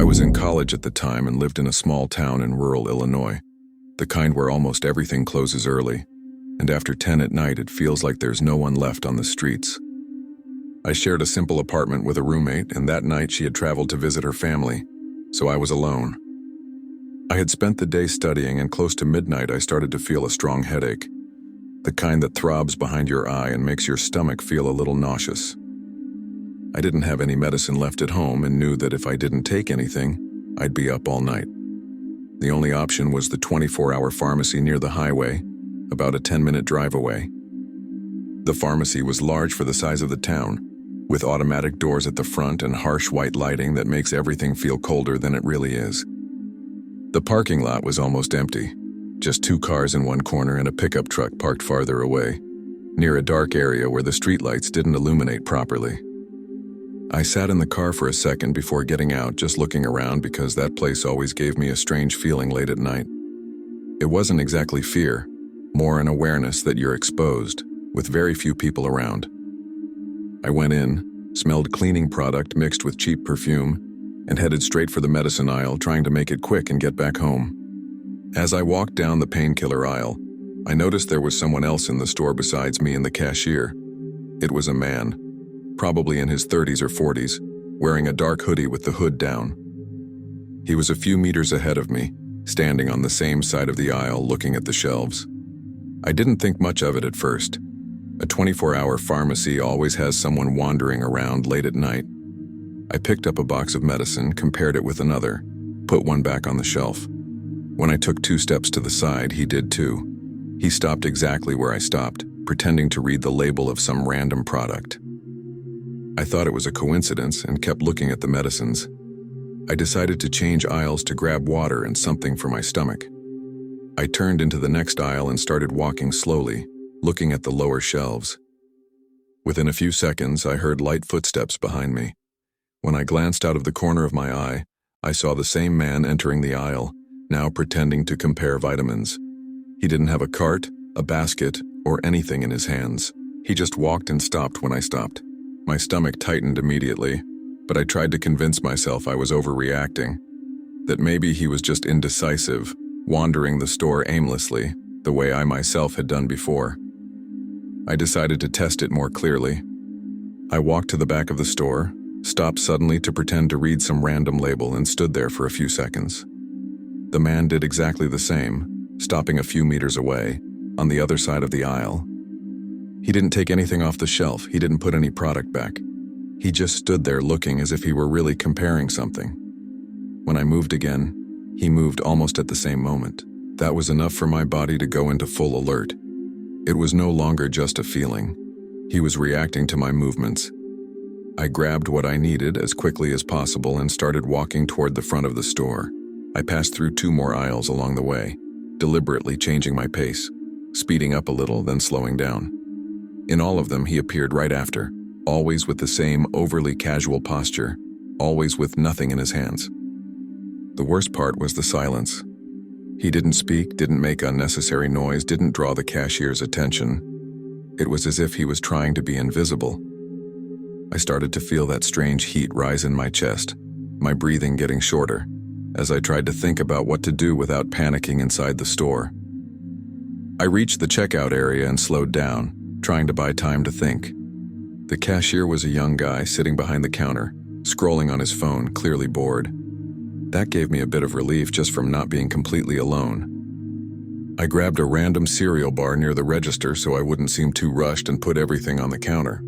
I was in college at the time and lived in a small town in rural Illinois, the kind where almost everything closes early, and after 10 at night it feels like there's no one left on the streets. I shared a simple apartment with a roommate, and that night she had traveled to visit her family, so I was alone. I had spent the day studying, and close to midnight I started to feel a strong headache, the kind that throbs behind your eye and makes your stomach feel a little nauseous. I didn't have any medicine left at home and knew that if I didn't take anything, I'd be up all night. The only option was the 24-hour pharmacy near the highway, about a 10-minute drive away. The pharmacy was large for the size of the town, with automatic doors at the front and harsh white lighting that makes everything feel colder than it really is. The parking lot was almost empty, just 2 cars in one corner and a pickup truck parked farther away, near a dark area where the streetlights didn't illuminate properly. I sat in the car for a second before getting out, just looking around because that place always gave me a strange feeling late at night. It wasn't exactly fear, more an awareness that you're exposed, with very few people around. I went in, smelled cleaning product mixed with cheap perfume, and headed straight for the medicine aisle, trying to make it quick and get back home. As I walked down the painkiller aisle, I noticed there was someone else in the store besides me and the cashier. It was a man, probably in his 30s or 40s, wearing a dark hoodie with the hood down. He was a few meters ahead of me, standing on the same side of the aisle looking at the shelves. I didn't think much of it at first. A 24-hour pharmacy always has someone wandering around late at night. I picked up a box of medicine, compared it with another, put one back on the shelf. When I took 2 steps to the side, he did too. He stopped exactly where I stopped, pretending to read the label of some random product. I thought it was a coincidence and kept looking at the medicines. I decided to change aisles to grab water and something for my stomach. I turned into the next aisle and started walking slowly, looking at the lower shelves. Within a few seconds, I heard light footsteps behind me. When I glanced out of the corner of my eye, I saw the same man entering the aisle, now pretending to compare vitamins. He didn't have a cart, a basket, or anything in his hands. He just walked and stopped when I stopped. My stomach tightened immediately, but I tried to convince myself I was overreacting, that maybe he was just indecisive, wandering the store aimlessly, the way I myself had done before. I decided to test it more clearly. I walked to the back of the store, stopped suddenly to pretend to read some random label, and stood there for a few seconds. The man did exactly the same, stopping a few meters away, on the other side of the aisle. He didn't take anything off the shelf, he didn't put any product back. He just stood there looking as if he were really comparing something. When I moved again, he moved almost at the same moment. That was enough for my body to go into full alert. It was no longer just a feeling. He was reacting to my movements. I grabbed what I needed as quickly as possible and started walking toward the front of the store. I passed through 2 more aisles along the way, deliberately changing my pace, speeding up a little, then slowing down. In all of them, he appeared right after, always with the same overly casual posture, always with nothing in his hands. The worst part was the silence. He didn't speak, didn't make unnecessary noise, didn't draw the cashier's attention. It was as if he was trying to be invisible. I started to feel that strange heat rise in my chest, my breathing getting shorter, as I tried to think about what to do without panicking inside the store. I reached the checkout area and slowed down, trying to buy time to think. The cashier was a young guy sitting behind the counter, scrolling on his phone, clearly bored. That gave me a bit of relief just from not being completely alone. I grabbed a random cereal bar near the register so I wouldn't seem too rushed and put everything on the counter.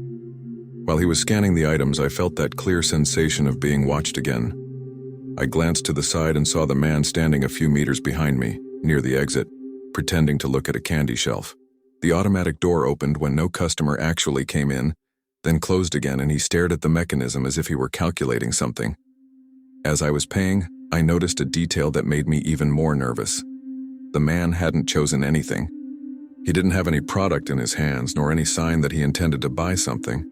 While he was scanning the items, I felt that clear sensation of being watched again. I glanced to the side and saw the man standing a few meters behind me, near the exit, pretending to look at a candy shelf. The automatic door opened when no customer actually came in, then closed again, and he stared at the mechanism as if he were calculating something. As I was paying, I noticed a detail that made me even more nervous. The man hadn't chosen anything. He didn't have any product in his hands, nor any sign that he intended to buy something.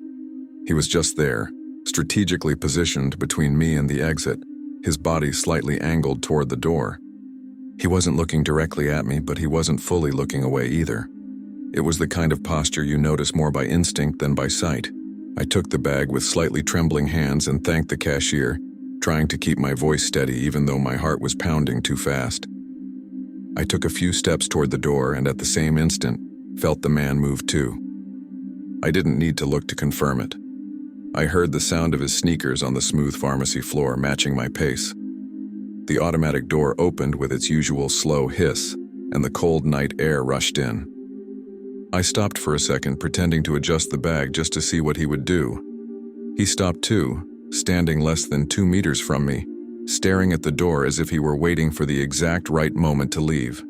He was just there, strategically positioned between me and the exit, his body slightly angled toward the door. He wasn't looking directly at me, but he wasn't fully looking away either. It was the kind of posture you notice more by instinct than by sight. I took the bag with slightly trembling hands and thanked the cashier, trying to keep my voice steady even though my heart was pounding too fast. I took a few steps toward the door and at the same instant, felt the man move too. I didn't need to look to confirm it. I heard the sound of his sneakers on the smooth pharmacy floor matching my pace. The automatic door opened with its usual slow hiss, and the cold night air rushed in. I stopped for a second, pretending to adjust the bag just to see what he would do. He stopped too, standing less than 2 meters from me, staring at the door as if he were waiting for the exact right moment to leave.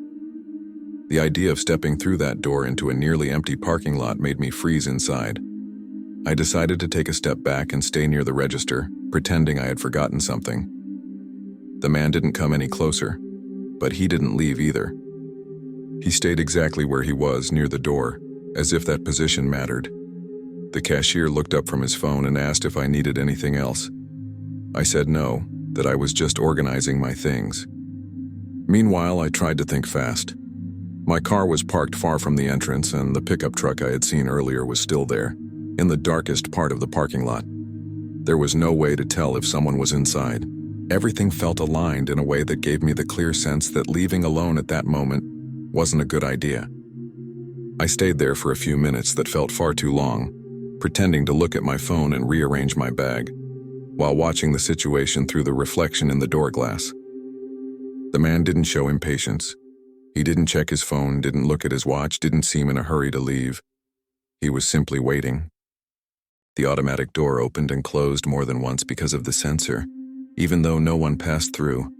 The idea of stepping through that door into a nearly empty parking lot made me freeze inside. I decided to take a step back and stay near the register, pretending I had forgotten something. The man didn't come any closer, but he didn't leave either. He stayed exactly where he was, near the door, as if that position mattered. The cashier looked up from his phone and asked if I needed anything else. I said no, that I was just organizing my things. Meanwhile, I tried to think fast. My car was parked far from the entrance, and the pickup truck I had seen earlier was still there, in the darkest part of the parking lot. There was no way to tell if someone was inside. Everything felt aligned in a way that gave me the clear sense that leaving alone at that moment wasn't a good idea. I stayed there for a few minutes that felt far too long, pretending to look at my phone and rearrange my bag, while watching the situation through the reflection in the door glass. The man didn't show impatience. He didn't check his phone, didn't look at his watch, didn't seem in a hurry to leave. He was simply waiting. The automatic door opened and closed more than once because of the sensor, even though no one passed through.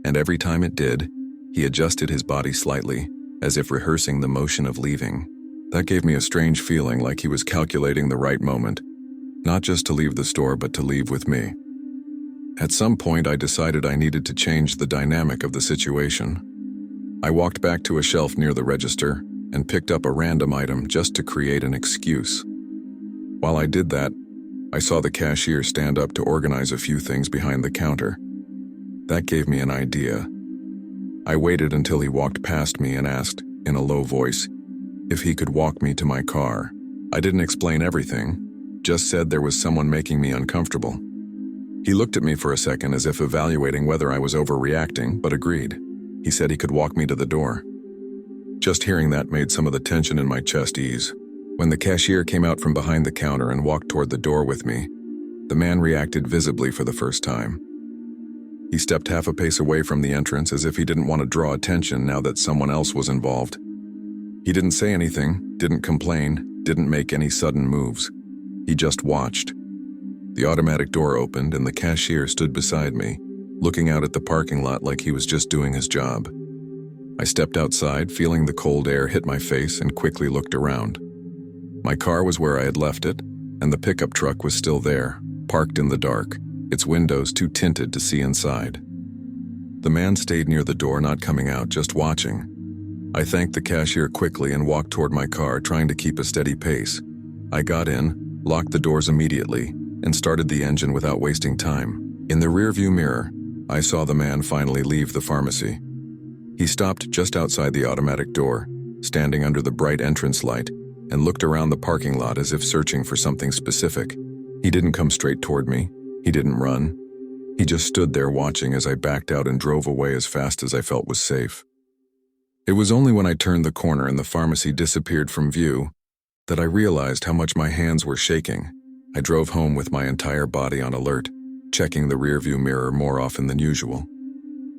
And every time it did, he adjusted his body slightly, as if rehearsing the motion of leaving. That gave me a strange feeling, like he was calculating the right moment, not just to leave the store, but to leave with me. At some point, I decided I needed to change the dynamic of the situation. I walked back to a shelf near the register and picked up a random item just to create an excuse. While I did that, I saw the cashier stand up to organize a few things behind the counter. That gave me an idea. I waited until he walked past me and asked, in a low voice, if he could walk me to my car. I didn't explain everything, just said there was someone making me uncomfortable. He looked at me for a second as if evaluating whether I was overreacting, but agreed. He said he could walk me to the door. Just hearing that made some of the tension in my chest ease. When the cashier came out from behind the counter and walked toward the door with me, the man reacted visibly for the first time. He stepped half a pace away from the entrance as if he didn't want to draw attention now that someone else was involved. He didn't say anything, didn't complain, didn't make any sudden moves. He just watched. The automatic door opened and the cashier stood beside me, looking out at the parking lot like he was just doing his job. I stepped outside, feeling the cold air hit my face, and quickly looked around. My car was where I had left it, and the pickup truck was still there, parked in the dark, its windows too tinted to see inside. The man stayed near the door, not coming out, just watching. I thanked the cashier quickly and walked toward my car, trying to keep a steady pace. I got in, locked the doors immediately, and started the engine without wasting time. In the rearview mirror, I saw the man finally leave the pharmacy. He stopped just outside the automatic door, standing under the bright entrance light, and looked around the parking lot as if searching for something specific. He didn't come straight toward me. He didn't run. He just stood there watching as I backed out and drove away as fast as I felt was safe. It was only when I turned the corner and the pharmacy disappeared from view that I realized how much my hands were shaking. I drove home with my entire body on alert, checking the rearview mirror more often than usual,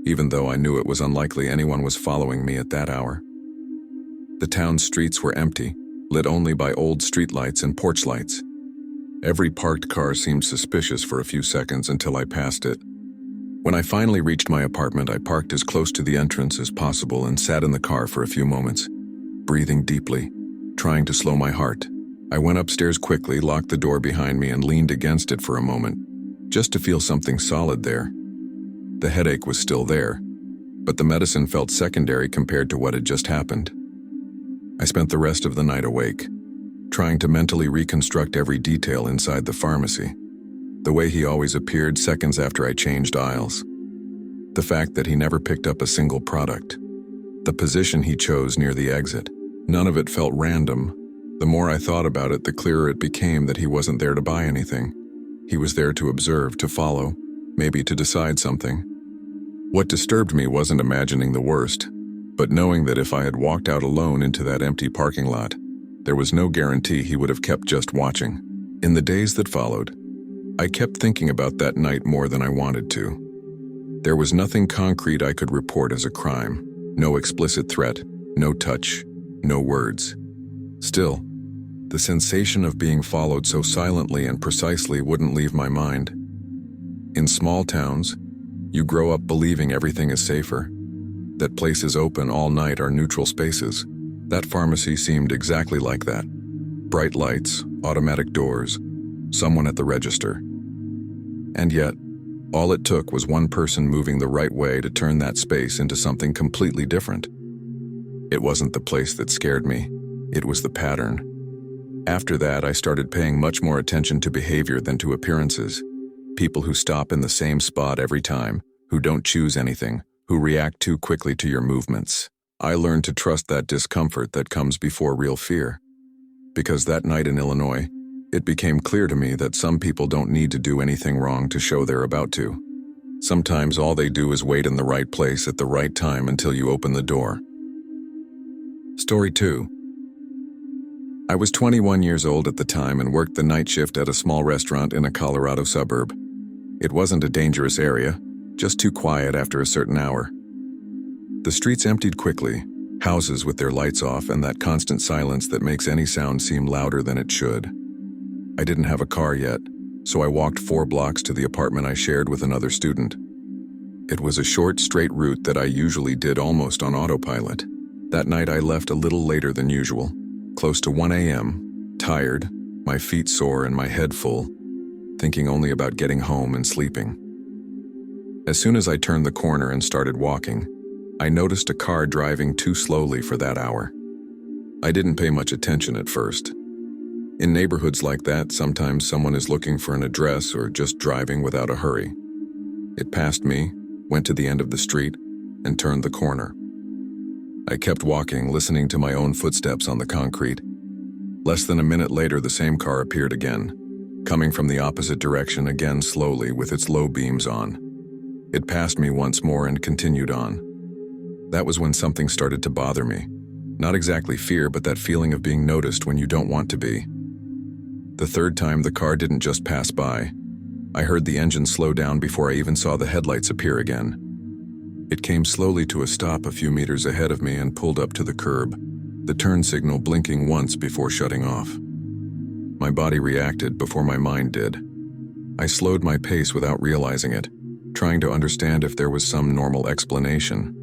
even though I knew it was unlikely anyone was following me at that hour. The town's streets were empty, lit only by old streetlights and porch lights. Every parked car seemed suspicious for a few seconds until I passed it. When I finally reached my apartment, I parked as close to the entrance as possible and sat in the car for a few moments, breathing deeply, trying to slow my heart. I went upstairs quickly, locked the door behind me, and leaned against it for a moment, just to feel something solid there. The headache was still there, but the medicine felt secondary compared to what had just happened. I spent the rest of the night awake, trying to mentally reconstruct every detail inside the pharmacy. The way he always appeared seconds after I changed aisles. The fact that he never picked up a single product. The position he chose near the exit. None of it felt random. The more I thought about it, the clearer it became that he wasn't there to buy anything. He was there to observe, to follow, maybe to decide something. What disturbed me wasn't imagining the worst, but knowing that if I had walked out alone into that empty parking lot, there was no guarantee he would have kept just watching. In the days that followed, I kept thinking about that night more than I wanted to. There was nothing concrete I could report as a crime, no explicit threat, no touch, no words. Still, the sensation of being followed so silently and precisely wouldn't leave my mind. In small towns, you grow up believing everything is safer, that places open all night are neutral spaces. That pharmacy seemed exactly like that. Bright lights, automatic doors, someone at the register. And yet, all it took was one person moving the right way to turn that space into something completely different. It wasn't the place that scared me, it was the pattern. After that, I started paying much more attention to behavior than to appearances. People who stop in the same spot every time, who don't choose anything, who react too quickly to your movements. I learned to trust that discomfort that comes before real fear. Because that night in Illinois, it became clear to me that some people don't need to do anything wrong to show they're about to. Sometimes all they do is wait in the right place at the right time until you open the door. Story 2. I was 21 years old at the time and worked the night shift at a small restaurant in a Colorado suburb. It wasn't a dangerous area, just too quiet after a certain hour. The streets emptied quickly, houses with their lights off and that constant silence that makes any sound seem louder than it should. I didn't have a car yet, so I walked 4 blocks to the apartment I shared with another student. It was a short, straight route that I usually did almost on autopilot. That night I left a little later than usual, close to 1 a.m., tired, my feet sore and my head full, thinking only about getting home and sleeping. As soon as I turned the corner and started walking, I noticed a car driving too slowly for that hour. I didn't pay much attention at first. In neighborhoods like that, sometimes someone is looking for an address or just driving without a hurry. It passed me, went to the end of the street, and turned the corner. I kept walking, listening to my own footsteps on the concrete. Less than a minute later, the same car appeared again, coming from the opposite direction again slowly with its low beams on. It passed me once more and continued on. That was when something started to bother me. Not exactly fear, but that feeling of being noticed when you don't want to be. The third time, the car didn't just pass by. I heard the engine slow down before I even saw the headlights appear again. It came slowly to a stop a few meters ahead of me and pulled up to the curb, the turn signal blinking once before shutting off. My body reacted before my mind did. I slowed my pace without realizing it, trying to understand if there was some normal explanation.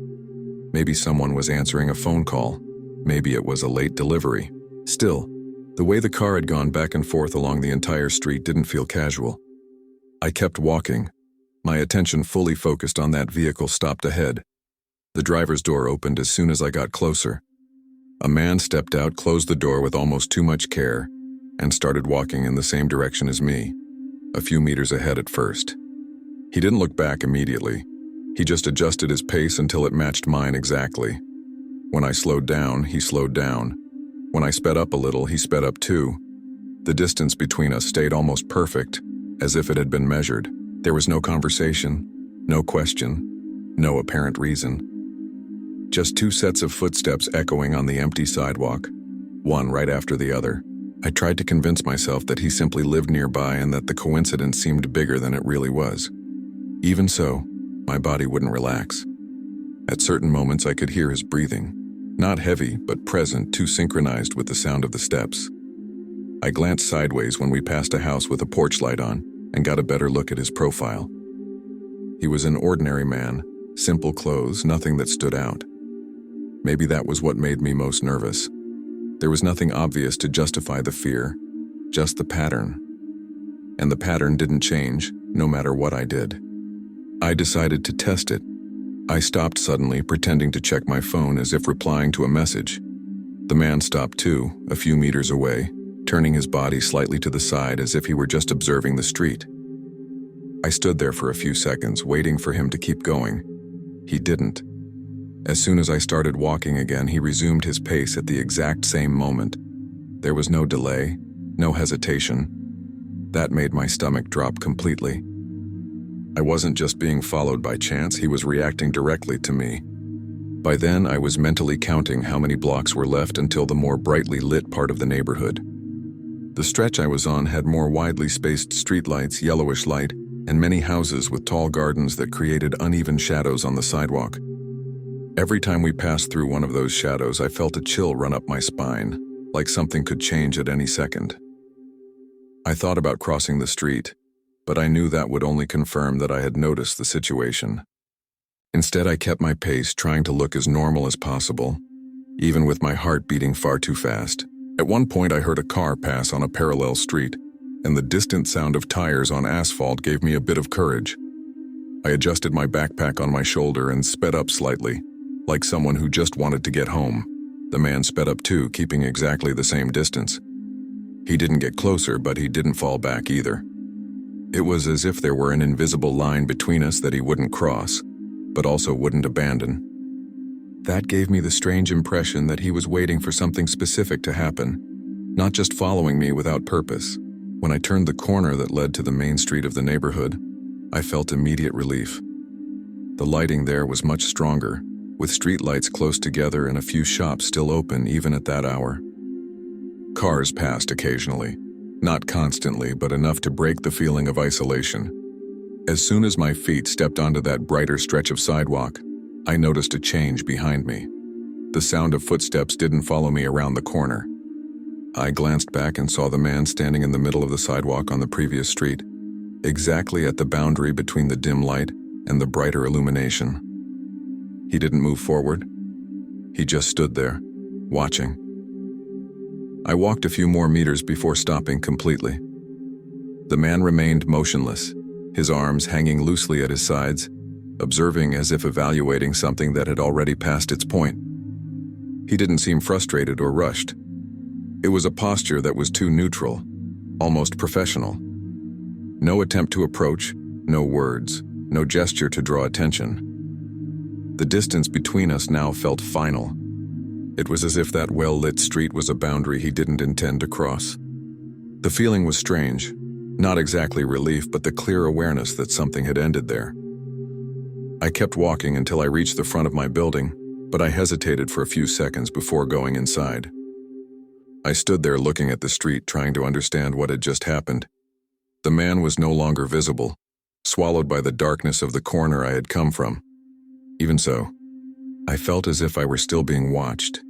Maybe someone was answering a phone call. Maybe it was a late delivery. Still, the way the car had gone back and forth along the entire street didn't feel casual. I kept walking, my attention fully focused on that vehicle stopped ahead. The driver's door opened as soon as I got closer. A man stepped out, closed the door with almost too much care, and started walking in the same direction as me, a few meters ahead at first. He didn't look back immediately. He just adjusted his pace until it matched mine exactly. When I slowed down, he slowed down. When I sped up a little, he sped up too. The distance between us stayed almost perfect, as if it had been measured. There was no conversation, no question, no apparent reason. Just 2 sets of footsteps echoing on the empty sidewalk, one right after the other. I tried to convince myself that he simply lived nearby and that the coincidence seemed bigger than it really was. Even so, my body wouldn't relax. At certain moments I could hear his breathing, not heavy but present, too synchronized with the sound of the steps. I glanced sideways when we passed a house with a porch light on and got a better look at his profile. He was an ordinary man, simple clothes, nothing that stood out. Maybe that was what made me most nervous. There was nothing obvious to justify the fear, just the pattern. And the pattern didn't change, no matter what I did. I decided to test it. I stopped suddenly, pretending to check my phone as if replying to a message. The man stopped too, a few meters away, turning his body slightly to the side as if he were just observing the street. I stood there for a few seconds, waiting for him to keep going. He didn't. As soon as I started walking again, he resumed his pace at the exact same moment. There was no delay, no hesitation. That made my stomach drop completely. I wasn't just being followed by chance, he was reacting directly to me. By then, I was mentally counting how many blocks were left until the more brightly lit part of the neighborhood. The stretch I was on had more widely spaced streetlights, yellowish light, and many houses with tall gardens that created uneven shadows on the sidewalk. Every time we passed through one of those shadows, I felt a chill run up my spine, like something could change at any second. I thought about crossing the street, but I knew that would only confirm that I had noticed the situation. Instead, I kept my pace, trying to look as normal as possible, even with my heart beating far too fast. At one point, I heard a car pass on a parallel street, and the distant sound of tires on asphalt gave me a bit of courage. I adjusted my backpack on my shoulder and sped up slightly, like someone who just wanted to get home. The man sped up too, keeping exactly the same distance. He didn't get closer, but he didn't fall back either. It was as if there were an invisible line between us that he wouldn't cross, but also wouldn't abandon. That gave me the strange impression that he was waiting for something specific to happen, not just following me without purpose. When I turned the corner that led to the main street of the neighborhood, I felt immediate relief. The lighting there was much stronger, with streetlights close together and a few shops still open even at that hour. Cars passed occasionally, not constantly, but enough to break the feeling of isolation. As soon as my feet stepped onto that brighter stretch of sidewalk, I noticed a change behind me. The sound of footsteps didn't follow me around the corner. I glanced back and saw the man standing in the middle of the sidewalk on the previous street, exactly at the boundary between the dim light and the brighter illumination. He didn't move forward. He just stood there, watching. I walked a few more meters before stopping completely. The man remained motionless, his arms hanging loosely at his sides, observing as if evaluating something that had already passed its point. He didn't seem frustrated or rushed. It was a posture that was too neutral, almost professional. No attempt to approach, no words, no gesture to draw attention. The distance between us now felt final. It was as if that well-lit street was a boundary he didn't intend to cross. The feeling was strange, not exactly relief, but the clear awareness that something had ended there. I kept walking until I reached the front of my building, but I hesitated for a few seconds before going inside. I stood there looking at the street, trying to understand what had just happened. The man was no longer visible, swallowed by the darkness of the corner I had come from. Even so, I felt as if I were still being watched,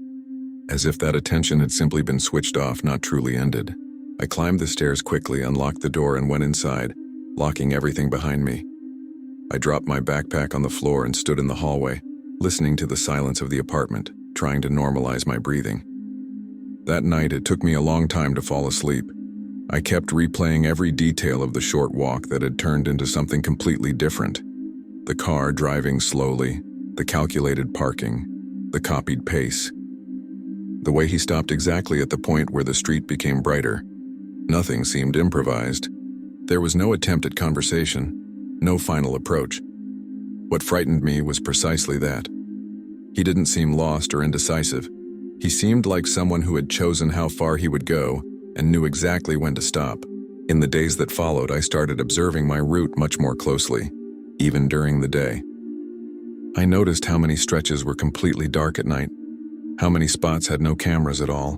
as if that attention had simply been switched off, not truly ended. I climbed the stairs quickly, unlocked the door, and went inside, locking everything behind me. I dropped my backpack on the floor and stood in the hallway, listening to the silence of the apartment, trying to normalize my breathing. That night, it took me a long time to fall asleep. I kept replaying every detail of the short walk that had turned into something completely different. The car driving slowly, the calculated parking, the copied pace. The way he stopped exactly at the point where the street became brighter. Nothing seemed improvised. There was no attempt at conversation, no final approach. What frightened me was precisely that. He didn't seem lost or indecisive. He seemed like someone who had chosen how far he would go and knew exactly when to stop. In the days that followed, I started observing my route much more closely, even during the day. I noticed how many stretches were completely dark at night, how many spots had no cameras at all,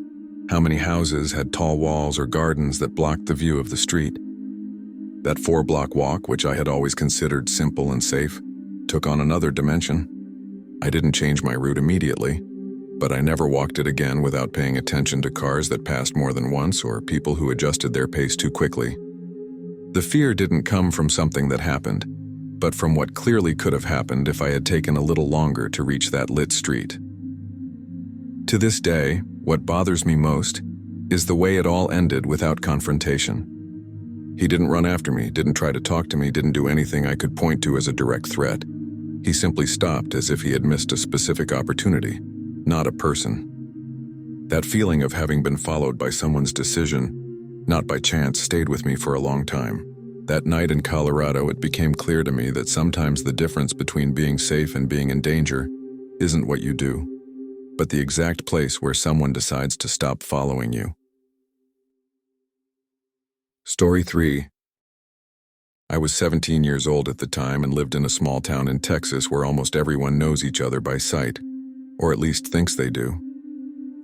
how many houses had tall walls or gardens that blocked the view of the street. That 4-block walk, which I had always considered simple and safe, took on another dimension. I didn't change my route immediately, but I never walked it again without paying attention to cars that passed more than once or people who adjusted their pace too quickly. The fear didn't come from something that happened, but from what clearly could have happened if I had taken a little longer to reach that lit street. To this day, what bothers me most is the way it all ended without confrontation. He didn't run after me, didn't try to talk to me, didn't do anything I could point to as a direct threat. He simply stopped as if he had missed a specific opportunity, not a person. That feeling of having been followed by someone's decision, not by chance, stayed with me for a long time. That night in Colorado, it became clear to me that sometimes the difference between being safe and being in danger isn't what you do, but the exact place where someone decides to stop following you. Story 3. I was 17 years old at the time and lived in a small town in Texas where almost everyone knows each other by sight, or at least thinks they do.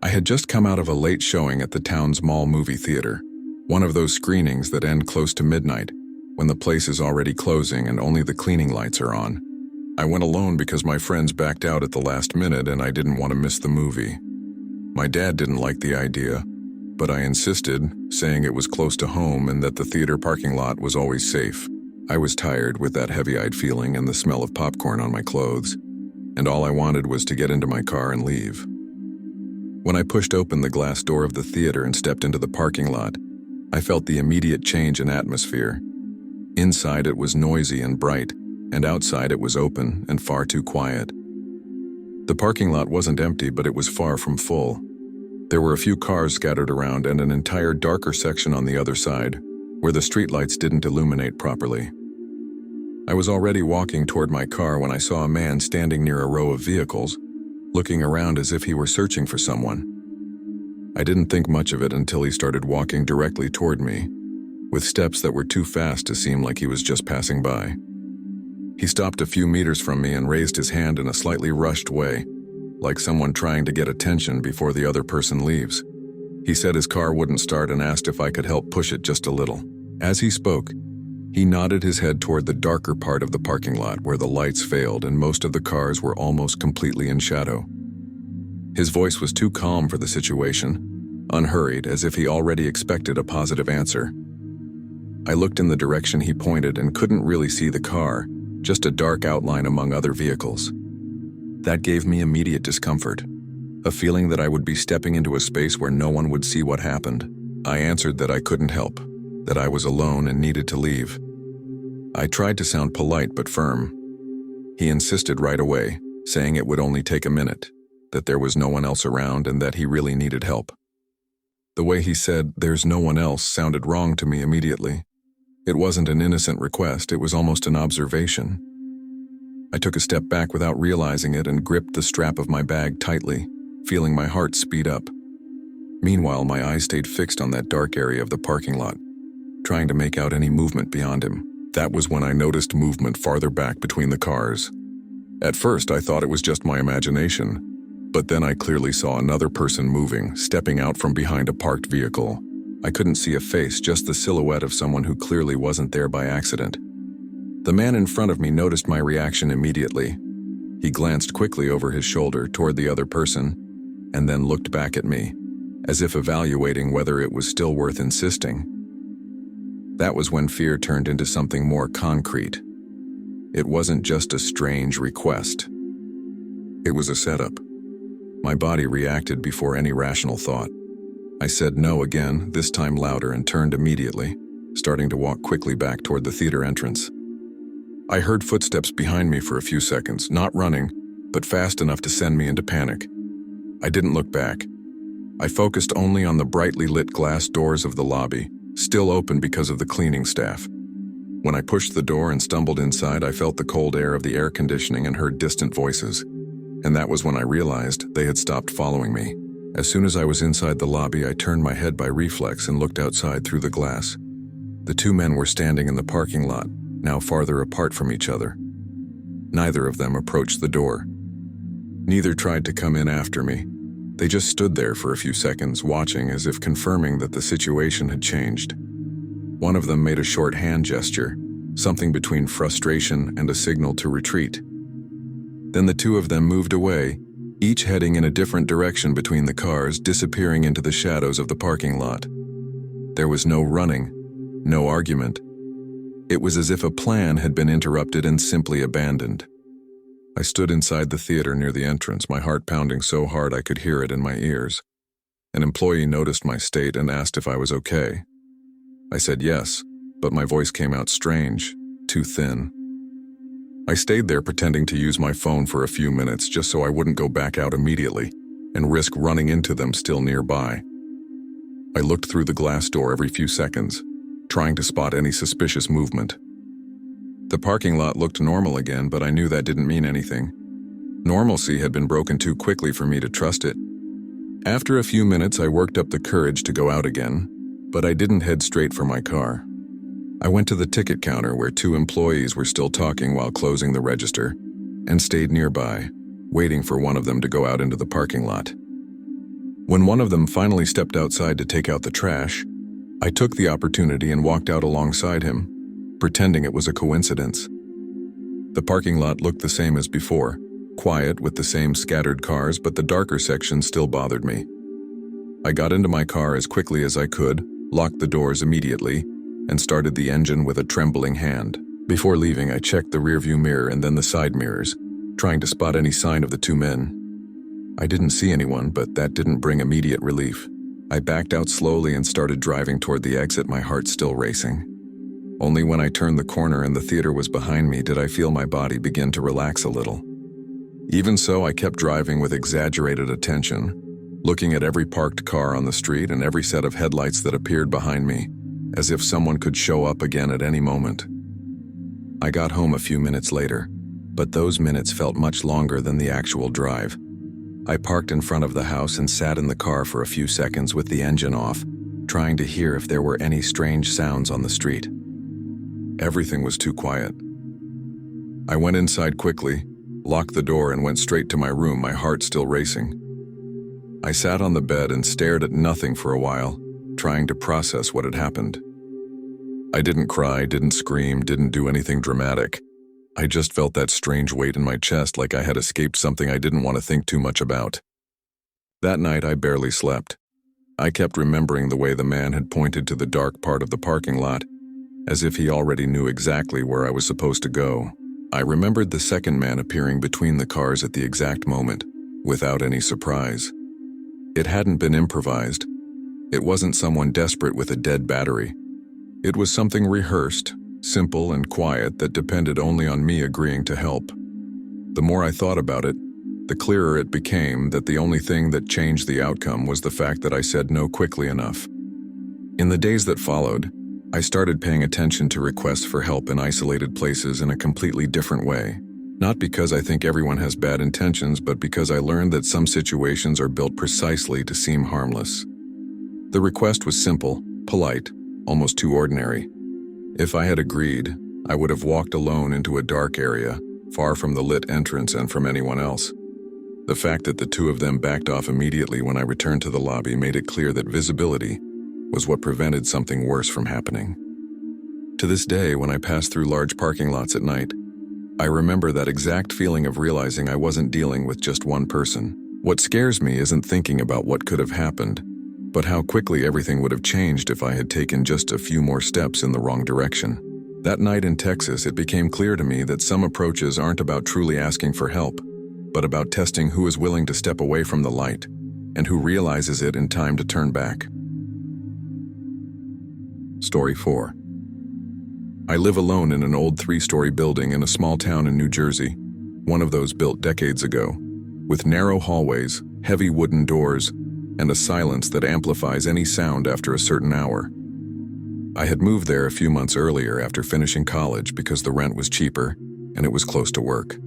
I had just come out of a late showing at the town's mall movie theater, one of those screenings that end close to midnight, when the place is already closing and only the cleaning lights are on. I went alone because my friends backed out at the last minute and I didn't want to miss the movie. My dad didn't like the idea, but I insisted, saying it was close to home and that the theater parking lot was always safe. I was tired with that heavy-eyed feeling and the smell of popcorn on my clothes, and all I wanted was to get into my car and leave. When I pushed open the glass door of the theater and stepped into the parking lot, I felt the immediate change in atmosphere. Inside it was noisy and bright, and outside it was open and far too quiet. The parking lot wasn't empty, but it was far from full. There were a few cars scattered around and an entire darker section on the other side, where the streetlights didn't illuminate properly. I was already walking toward my car when I saw a man standing near a row of vehicles, looking around as if he were searching for someone. I didn't think much of it until he started walking directly toward me, with steps that were too fast to seem like he was just passing by. He stopped a few meters from me and raised his hand in a slightly rushed way, like someone trying to get attention before the other person leaves. He said his car wouldn't start and asked if I could help push it just a little. As he spoke, he nodded his head toward the darker part of the parking lot where the lights failed and most of the cars were almost completely in shadow. His voice was too calm for the situation, unhurried, as if he already expected a positive answer. I looked in the direction he pointed and couldn't really see the car, just a dark outline among other vehicles. That gave me immediate discomfort, a feeling that I would be stepping into a space where no one would see what happened. I answered that I couldn't help, that I was alone and needed to leave. I tried to sound polite but firm. He insisted right away, saying it would only take a minute, that there was no one else around and that he really needed help. The way he said, "there's no one else," sounded wrong to me immediately. It wasn't an innocent request, it was almost an observation. I took a step back without realizing it and gripped the strap of my bag tightly, feeling my heart speed up. Meanwhile, my eyes stayed fixed on that dark area of the parking lot, trying to make out any movement beyond him. That was when I noticed movement farther back between the cars. At first, I thought it was just my imagination, but then I clearly saw another person moving, stepping out from behind a parked vehicle. I couldn't see a face, just the silhouette of someone who clearly wasn't there by accident. The man in front of me noticed my reaction immediately. He glanced quickly over his shoulder toward the other person, and then looked back at me, as if evaluating whether it was still worth insisting. That was when fear turned into something more concrete. It wasn't just a strange request. It was a setup. My body reacted before any rational thought. I said no again, this time louder, and turned immediately, starting to walk quickly back toward the theater entrance. I heard footsteps behind me for a few seconds, not running, but fast enough to send me into panic. I didn't look back. I focused only on the brightly lit glass doors of the lobby, still open because of the cleaning staff. When I pushed the door and stumbled inside, I felt the cold air of the air conditioning and heard distant voices. And that was when I realized they had stopped following me. As soon as I was inside the lobby, I turned my head by reflex and looked outside through the glass. The two men were standing in the parking lot, now farther apart from each other. Neither of them approached the door. Neither tried to come in after me. They just stood there for a few seconds, watching as if confirming that the situation had changed. One of them made a short hand gesture, something between frustration and a signal to retreat. Then the two of them moved away, each heading in a different direction between the cars, disappearing into the shadows of the parking lot. There was no running, no argument. It was as if a plan had been interrupted and simply abandoned. I stood inside the theater near the entrance, my heart pounding so hard I could hear it in my ears. An employee noticed my state and asked if I was okay. I said yes, but my voice came out strange, too thin. I stayed there pretending to use my phone for a few minutes just so I wouldn't go back out immediately and risk running into them still nearby. I looked through the glass door every few seconds, trying to spot any suspicious movement. The parking lot looked normal again, but I knew that didn't mean anything. Normalcy had been broken too quickly for me to trust it. After a few minutes, I worked up the courage to go out again, but I didn't head straight for my car. I went to the ticket counter where two employees were still talking while closing the register and stayed nearby, waiting for one of them to go out into the parking lot. When one of them finally stepped outside to take out the trash, I took the opportunity and walked out alongside him, pretending it was a coincidence. The parking lot looked the same as before, quiet with the same scattered cars, but the darker section still bothered me. I got into my car as quickly as I could, locked the doors immediately, and started the engine with a trembling hand. Before leaving, I checked the rearview mirror and then the side mirrors, trying to spot any sign of the two men. I didn't see anyone, but that didn't bring immediate relief. I backed out slowly and started driving toward the exit, my heart still racing. Only when I turned the corner and the theater was behind me did I feel my body begin to relax a little. Even so, I kept driving with exaggerated attention, looking at every parked car on the street and every set of headlights that appeared behind me, as if someone could show up again at any moment. I got home a few minutes later, but those minutes felt much longer than the actual drive. I parked in front of the house and sat in the car for a few seconds with the engine off, trying to hear if there were any strange sounds on the street. Everything was too quiet. I went inside quickly, locked the door, and went straight to my room, my heart still racing. I sat on the bed and stared at nothing for a while, trying to process what had happened. I didn't cry, didn't scream, didn't do anything dramatic. I just felt that strange weight in my chest, like I had escaped something I didn't want to think too much about. That night I barely slept. I kept remembering the way the man had pointed to the dark part of the parking lot, as if he already knew exactly where I was supposed to go. I remembered the second man appearing between the cars at the exact moment, without any surprise. It hadn't been improvised. It wasn't someone desperate with a dead battery. It was something rehearsed, simple and quiet, that depended only on me agreeing to help. The more I thought about it, the clearer it became that the only thing that changed the outcome was the fact that I said no quickly enough. In the days that followed, I started paying attention to requests for help in isolated places in a completely different way. Not because I think everyone has bad intentions, but because I learned that some situations are built precisely to seem harmless. The request was simple, polite, almost too ordinary. If I had agreed, I would have walked alone into a dark area, far from the lit entrance and from anyone else. The fact that the two of them backed off immediately when I returned to the lobby made it clear that visibility was what prevented something worse from happening. To this day, when I pass through large parking lots at night, I remember that exact feeling of realizing I wasn't dealing with just one person. What scares me isn't thinking about what could have happened, but how quickly everything would have changed if I had taken just a few more steps in the wrong direction. That night in Texas, it became clear to me that some approaches aren't about truly asking for help, but about testing who is willing to step away from the light and who realizes it in time to turn back. Story 4. I live alone in an old 3-story building in a small town in New Jersey, one of those built decades ago, with narrow hallways, heavy wooden doors, and a silence that amplifies any sound after a certain hour. I had moved there a few months earlier after finishing college because the rent was cheaper and it was close to work.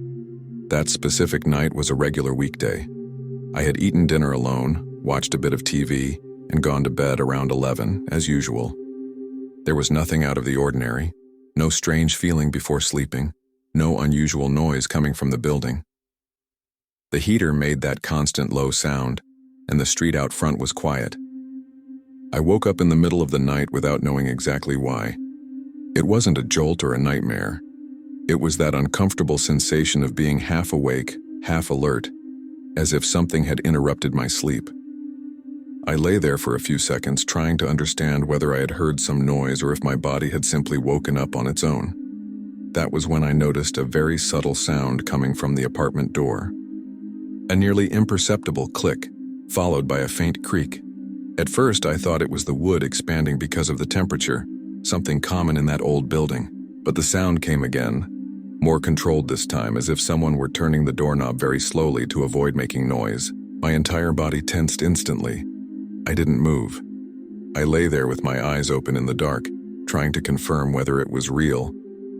That specific night was a regular weekday. I had eaten dinner alone, watched a bit of TV, and gone to bed around 11, as usual. There was nothing out of the ordinary, no strange feeling before sleeping, no unusual noise coming from the building. The heater made that constant low sound, and the street out front was quiet. I woke up in the middle of the night without knowing exactly why. It wasn't a jolt or a nightmare. It was that uncomfortable sensation of being half awake, half alert, as if something had interrupted my sleep. I lay there for a few seconds trying to understand whether I had heard some noise or if my body had simply woken up on its own. That was when I noticed a very subtle sound coming from the apartment door. A nearly imperceptible click, followed by a faint creak. At first, I thought it was the wood expanding because of the temperature, something common in that old building. But the sound came again, more controlled this time, as if someone were turning the doorknob very slowly to avoid making noise. My entire body tensed instantly. I didn't move. I lay there with my eyes open in the dark, trying to confirm whether it was real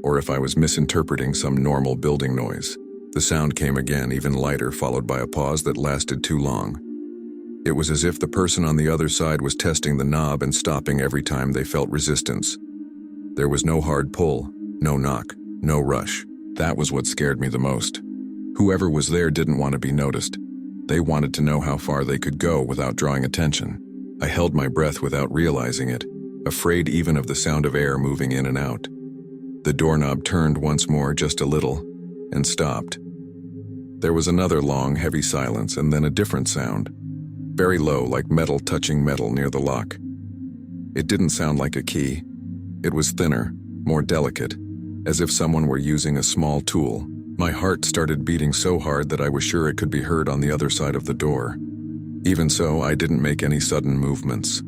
or if I was misinterpreting some normal building noise. The sound came again, even lighter, followed by a pause that lasted too long. It was as if the person on the other side was testing the knob and stopping every time they felt resistance. There was no hard pull, no knock, no rush. That was what scared me the most. Whoever was there didn't want to be noticed. They wanted to know how far they could go without drawing attention. I held my breath without realizing it, afraid even of the sound of air moving in and out. The doorknob turned once more, just a little, and stopped. There was another long, heavy silence, and then a different sound, very low, like metal touching metal near the lock. It didn't sound like a key. It was thinner, more delicate, as if someone were using a small tool. My heart started beating so hard that I was sure it could be heard on the other side of the door. Even so, I didn't make any sudden movements.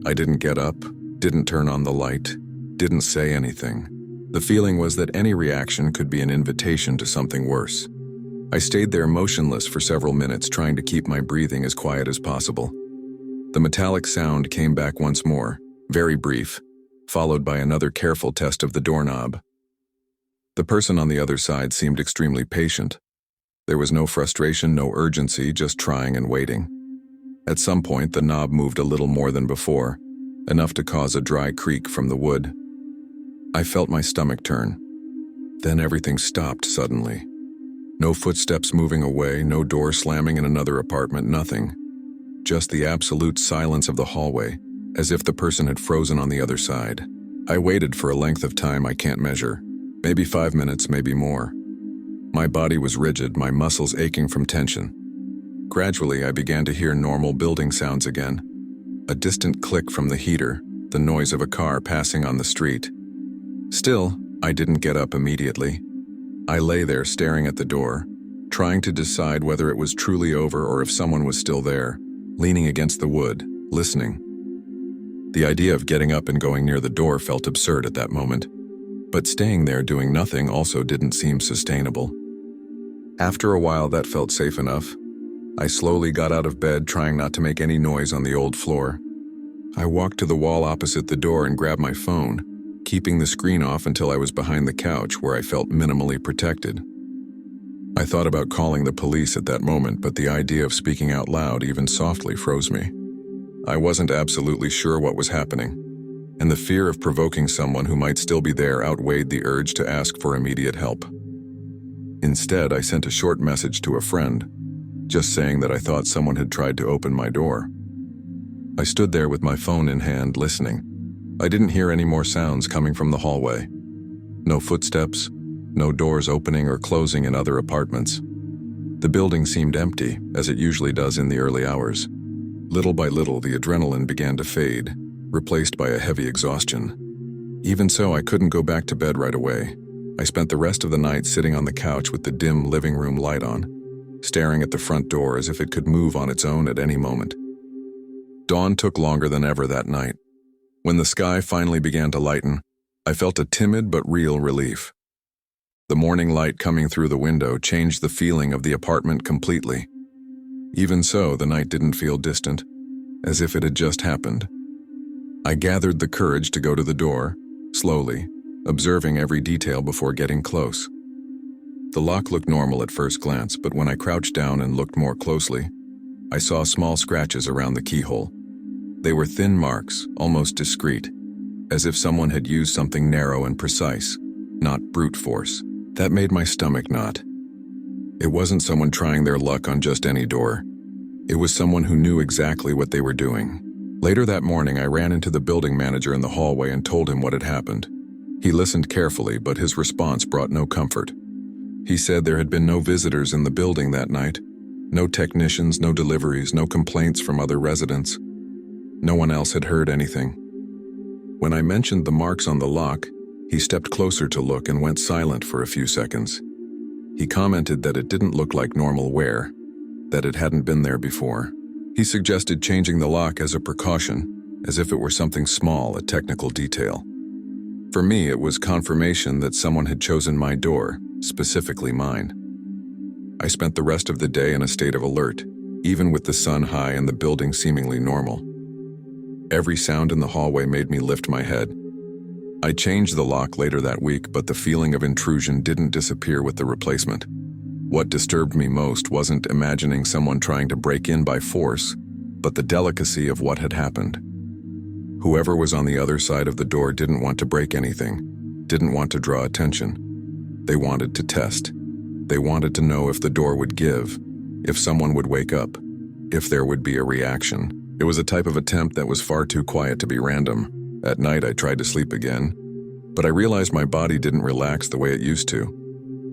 I didn't get up, didn't turn on the light, didn't say anything. The feeling was that any reaction could be an invitation to something worse. I stayed there motionless for several minutes, trying to keep my breathing as quiet as possible. The metallic sound came back once more, very brief, followed by another careful test of the doorknob. The person on the other side seemed extremely patient. There was no frustration, no urgency, just trying and waiting. At some point, the knob moved a little more than before, enough to cause a dry creak from the wood. I felt my stomach turn. Then everything stopped suddenly. No footsteps moving away, no door slamming in another apartment, nothing. Just the absolute silence of the hallway, as if the person had frozen on the other side. I waited for a length of time I can't measure. Maybe 5 minutes, maybe more. My body was rigid, my muscles aching from tension. Gradually, I began to hear normal building sounds again. A distant click from the heater, the noise of a car passing on the street. Still, I didn't get up immediately. I lay there staring at the door, trying to decide whether it was truly over or if someone was still there, leaning against the wood, listening. The idea of getting up and going near the door felt absurd at that moment, but staying there doing nothing also didn't seem sustainable. After a while, that felt safe enough. I slowly got out of bed, trying not to make any noise on the old floor. I walked to the wall opposite the door and grabbed my phone, keeping the screen off until I was behind the couch where I felt minimally protected. I thought about calling the police at that moment, but the idea of speaking out loud, even softly, froze me. I wasn't absolutely sure what was happening, and the fear of provoking someone who might still be there outweighed the urge to ask for immediate help. Instead, I sent a short message to a friend, just saying that I thought someone had tried to open my door. I stood there with my phone in hand, listening. I didn't hear any more sounds coming from the hallway. No footsteps, no doors opening or closing in other apartments. The building seemed empty, as it usually does in the early hours. Little by little, the adrenaline began to fade, replaced by a heavy exhaustion. Even so, I couldn't go back to bed right away. I spent the rest of the night sitting on the couch with the dim living room light on, staring at the front door as if it could move on its own at any moment. Dawn took longer than ever that night. When the sky finally began to lighten, I felt a timid but real relief. The morning light coming through the window changed the feeling of the apartment completely. Even so, the night didn't feel distant, as if it had just happened. I gathered the courage to go to the door, slowly, observing every detail before getting close. The lock looked normal at first glance, but when I crouched down and looked more closely, I saw small scratches around the keyhole. They were thin marks, almost discreet, as if someone had used something narrow and precise, not brute force. That made my stomach knot. It wasn't someone trying their luck on just any door. It was someone who knew exactly what they were doing. Later that morning, I ran into the building manager in the hallway and told him what had happened. He listened carefully, but his response brought no comfort. He said there had been no visitors in the building that night. No technicians, no deliveries, no complaints from other residents. No one else had heard anything. When I mentioned the marks on the lock, he stepped closer to look and went silent for a few seconds. He commented that it didn't look like normal wear, that it hadn't been there before. He suggested changing the lock as a precaution, as if it were something small, a technical detail. For me, it was confirmation that someone had chosen my door, specifically mine. I spent the rest of the day in a state of alert, even with the sun high and the building seemingly normal. Every sound in the hallway made me lift my head. I changed the lock later that week, but the feeling of intrusion didn't disappear with the replacement. What disturbed me most wasn't imagining someone trying to break in by force, but the delicacy of what had happened. Whoever was on the other side of the door didn't want to break anything, didn't want to draw attention. They wanted to test. They wanted to know if the door would give, if someone would wake up, if there would be a reaction. It was a type of attempt that was far too quiet to be random. At night, I tried to sleep again, but I realized my body didn't relax the way it used to.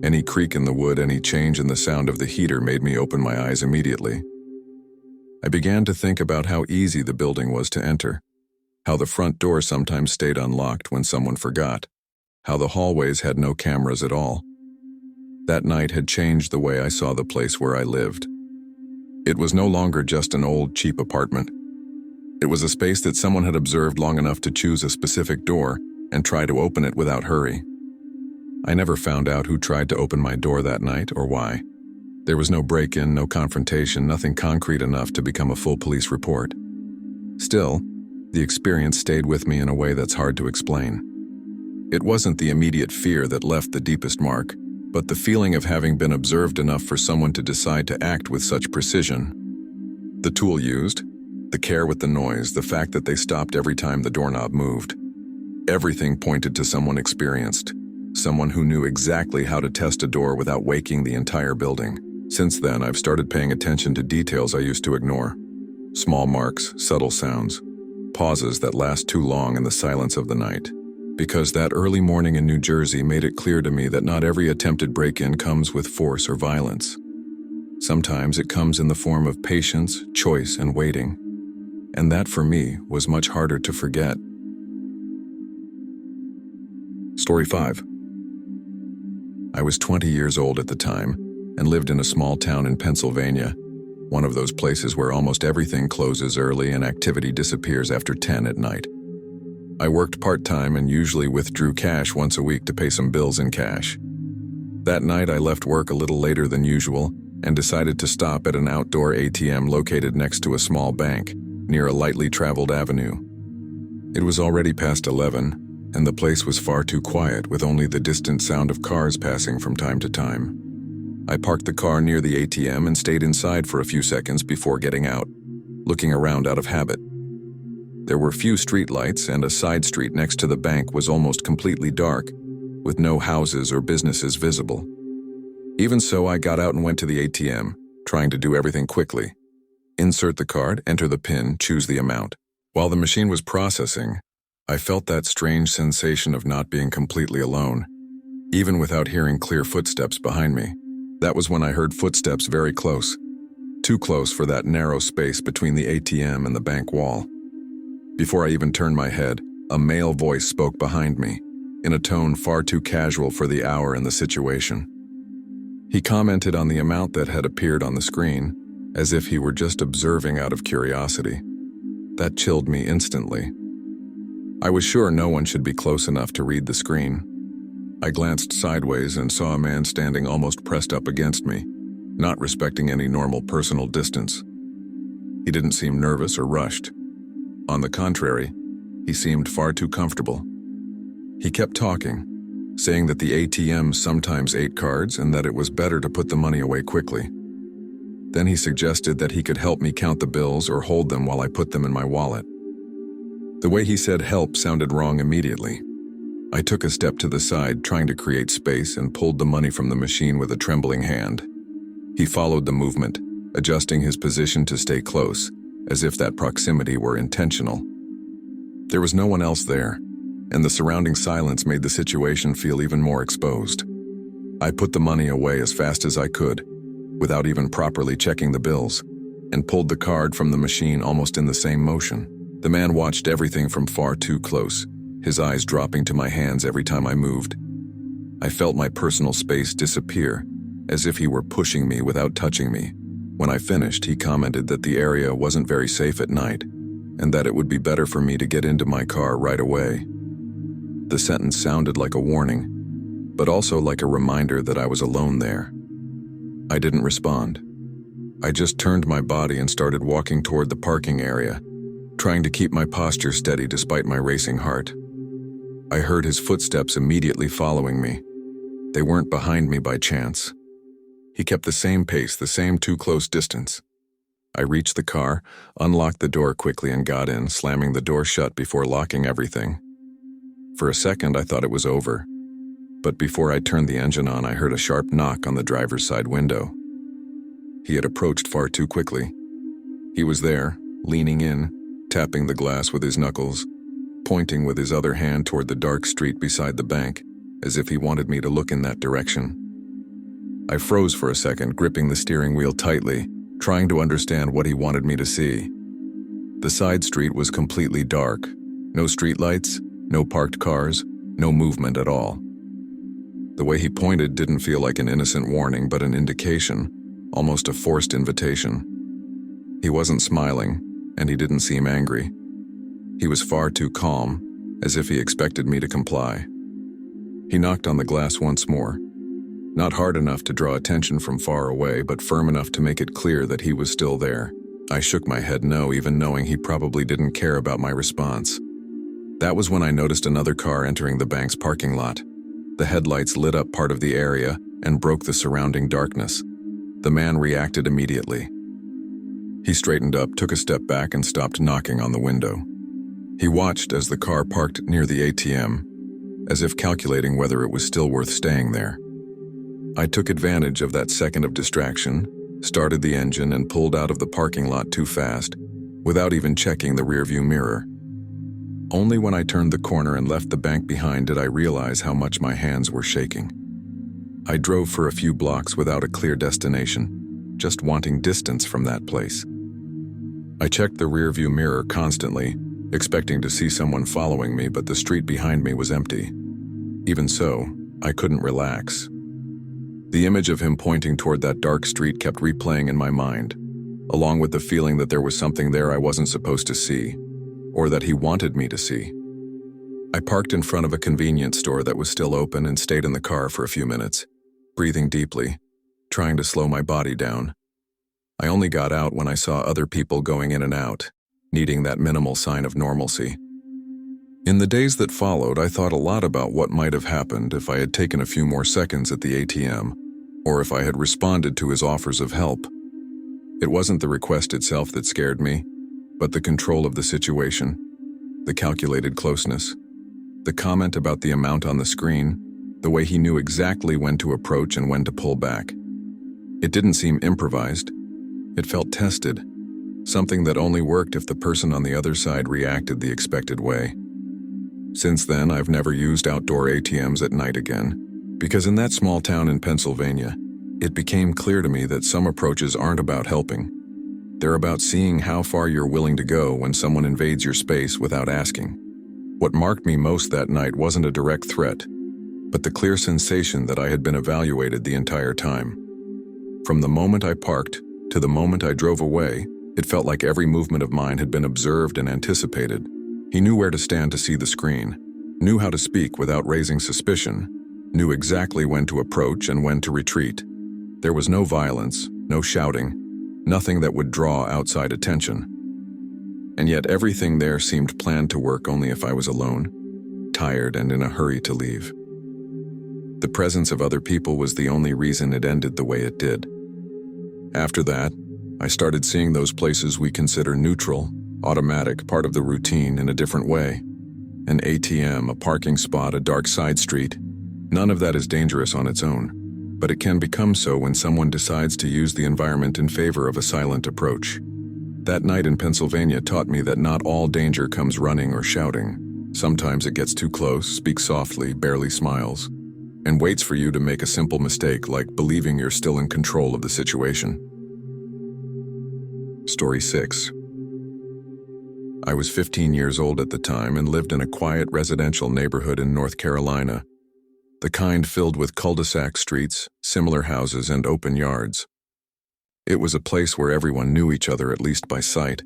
Any creak in the wood, any change in the sound of the heater made me open my eyes immediately. I began to think about how easy the building was to enter, how the front door sometimes stayed unlocked when someone forgot, how the hallways had no cameras at all. That night had changed the way I saw the place where I lived. It was no longer just an old, cheap apartment. It was a space that someone had observed long enough to choose a specific door and try to open it without hurry. I never found out who tried to open my door that night or why. There was no break-in, no confrontation, nothing concrete enough to become a full police report. Still, the experience stayed with me in a way that's hard to explain. It wasn't the immediate fear that left the deepest mark, but the feeling of having been observed enough for someone to decide to act with such precision. The tool used, the care with the noise, the fact that they stopped every time the doorknob moved. Everything pointed to someone experienced, someone who knew exactly how to test a door without waking the entire building. Since then, I've started paying attention to details I used to ignore. Small marks, subtle sounds, pauses that last too long in the silence of the night. Because that early morning in New Jersey made it clear to me that not every attempted break-in comes with force or violence. Sometimes it comes in the form of patience, choice, and waiting. And that, for me, was much harder to forget. Story 5. I was 20 years old at the time and lived in a small town in Pennsylvania, one of those places where almost everything closes early and activity disappears after 10 at night. I worked part-time and usually withdrew cash once a week to pay some bills in cash. That night I left work a little later than usual and decided to stop at an outdoor ATM located next to a small bank, near a lightly traveled avenue. It was already past 11, and the place was far too quiet with only the distant sound of cars passing from time to time. I parked the car near the ATM and stayed inside for a few seconds before getting out, looking around out of habit. There were few streetlights, and a side street next to the bank was almost completely dark, with no houses or businesses visible. Even so, I got out and went to the ATM, trying to do everything quickly. Insert the card, enter the PIN, choose the amount. While the machine was processing, I felt that strange sensation of not being completely alone, even without hearing clear footsteps behind me. That was when I heard footsteps very close, too close for that narrow space between the ATM and the bank wall. Before I even turned my head, a male voice spoke behind me, in a tone far too casual for the hour and the situation. He commented on the amount that had appeared on the screen, as if he were just observing out of curiosity. That chilled me instantly. I was sure no one should be close enough to read the screen. I glanced sideways and saw a man standing almost pressed up against me, not respecting any normal personal distance. He didn't seem nervous or rushed. On the contrary, he seemed far too comfortable. He kept talking, saying that the ATM sometimes ate cards and that it was better to put the money away quickly. Then he suggested that he could help me count the bills or hold them while I put them in my wallet. The way he said help sounded wrong immediately. I took a step to the side, trying to create space, and pulled the money from the machine with a trembling hand. He followed the movement, adjusting his position to stay close, as if that proximity were intentional. There was no one else there, and the surrounding silence made the situation feel even more exposed. I put the money away as fast as I could, without even properly checking the bills, and pulled the card from the machine almost in the same motion. The man watched everything from far too close, his eyes dropping to my hands every time I moved. I felt my personal space disappear, as if he were pushing me without touching me. When I finished, he commented that the area wasn't very safe at night, and that it would be better for me to get into my car right away. The sentence sounded like a warning, but also like a reminder that I was alone there. I didn't respond. I just turned my body and started walking toward the parking area, trying to keep my posture steady despite my racing heart. I heard his footsteps immediately following me. They weren't behind me by chance. He kept the same pace, the same too close distance. I reached the car, unlocked the door quickly and got in, slamming the door shut before locking everything. For a second, I thought it was over. But before I turned the engine on, I heard a sharp knock on the driver's side window. He had approached far too quickly. He was there, leaning in, tapping the glass with his knuckles, pointing with his other hand toward the dark street beside the bank, as if he wanted me to look in that direction. I froze for a second, gripping the steering wheel tightly, trying to understand what he wanted me to see. The side street was completely dark. No streetlights, no parked cars, no movement at all. The way he pointed didn't feel like an innocent warning, but an indication, almost a forced invitation. He wasn't smiling, and he didn't seem angry. He was far too calm, as if he expected me to comply. He knocked on the glass once more. Not hard enough to draw attention from far away, but firm enough to make it clear that he was still there. I shook my head no, even knowing he probably didn't care about my response. That was when I noticed another car entering the bank's parking lot. The headlights lit up part of the area and broke the surrounding darkness. The man reacted immediately. He straightened up, took a step back, and stopped knocking on the window. He watched as the car parked near the ATM, as if calculating whether it was still worth staying there. I took advantage of that second of distraction, started the engine, and pulled out of the parking lot too fast, without even checking the rearview mirror. Only when I turned the corner and left the bank behind did I realize how much my hands were shaking. I drove for a few blocks without a clear destination, just wanting distance from that place. I checked the rearview mirror constantly, expecting to see someone following me, but the street behind me was empty. Even so, I couldn't relax. The image of him pointing toward that dark street kept replaying in my mind, along with the feeling that there was something there I wasn't supposed to see, or that he wanted me to see. I parked in front of a convenience store that was still open and stayed in the car for a few minutes, breathing deeply, trying to slow my body down. I only got out when I saw other people going in and out, needing that minimal sign of normalcy. In the days that followed, I thought a lot about what might have happened if I had taken a few more seconds at the ATM, or if I had responded to his offers of help. It wasn't the request itself that scared me, but the control of the situation, the calculated closeness, the comment about the amount on the screen, the way he knew exactly when to approach and when to pull back. It didn't seem improvised. It felt tested, something that only worked if the person on the other side reacted the expected way. Since then, I've never used outdoor ATMs at night again, because in that small town in Pennsylvania, it became clear to me that some approaches aren't about helping. They're about seeing how far you're willing to go when someone invades your space without asking. What marked me most that night wasn't a direct threat, but the clear sensation that I had been evaluated the entire time. From the moment I parked to the moment I drove away, it felt like every movement of mine had been observed and anticipated. He knew where to stand to see the screen, knew how to speak without raising suspicion, knew exactly when to approach and when to retreat. There was no violence, no shouting, nothing that would draw outside attention. And yet everything there seemed planned to work only if I was alone, tired and in a hurry to leave. The presence of other people was the only reason it ended the way it did. After that, I started seeing those places we consider neutral, automatic, part of the routine in a different way. An ATM, a parking spot, a dark side street. None of that is dangerous on its own, but it can become so when someone decides to use the environment in favor of a silent approach. That night in Pennsylvania taught me that not all danger comes running or shouting. Sometimes it gets too close, speaks softly, barely smiles, and waits for you to make a simple mistake like believing you're still in control of the situation. Story 6. I was 15 years old at the time and lived in a quiet residential neighborhood in North Carolina, the kind filled with cul-de-sac streets, similar houses, and open yards. It was a place where everyone knew each other at least by sight,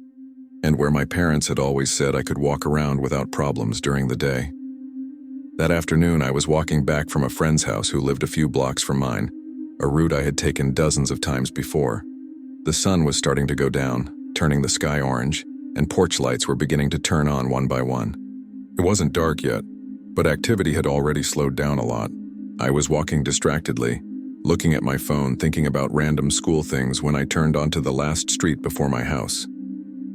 and where my parents had always said I could walk around without problems during the day. That afternoon, I was walking back from a friend's house who lived a few blocks from mine, a route I had taken dozens of times before. The sun was starting to go down, turning the sky orange, and porch lights were beginning to turn on one by one. It wasn't dark yet, but activity had already slowed down a lot. I was walking distractedly, looking at my phone, thinking about random school things when I turned onto the last street before my house.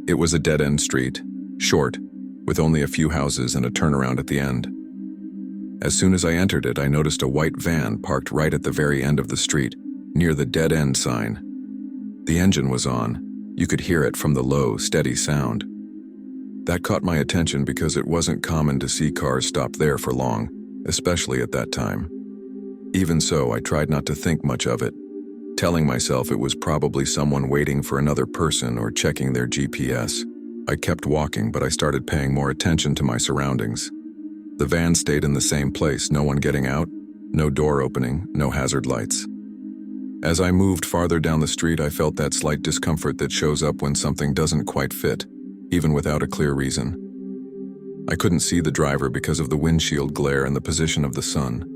It was a dead-end street, short, with only a few houses and a turnaround at the end. As soon as I entered it, I noticed a white van parked right at the very end of the street, near the dead-end sign. The engine was on. You could hear it from the low, steady sound. That caught my attention because it wasn't common to see cars stop there for long, especially at that time. Even so, I tried not to think much of it, telling myself it was probably someone waiting for another person or checking their GPS. I kept walking, but I started paying more attention to my surroundings. The van stayed in the same place, no one getting out, no door opening, no hazard lights. As I moved farther down the street, I felt that slight discomfort that shows up when something doesn't quite fit, even without a clear reason. I couldn't see the driver because of the windshield glare and the position of the sun.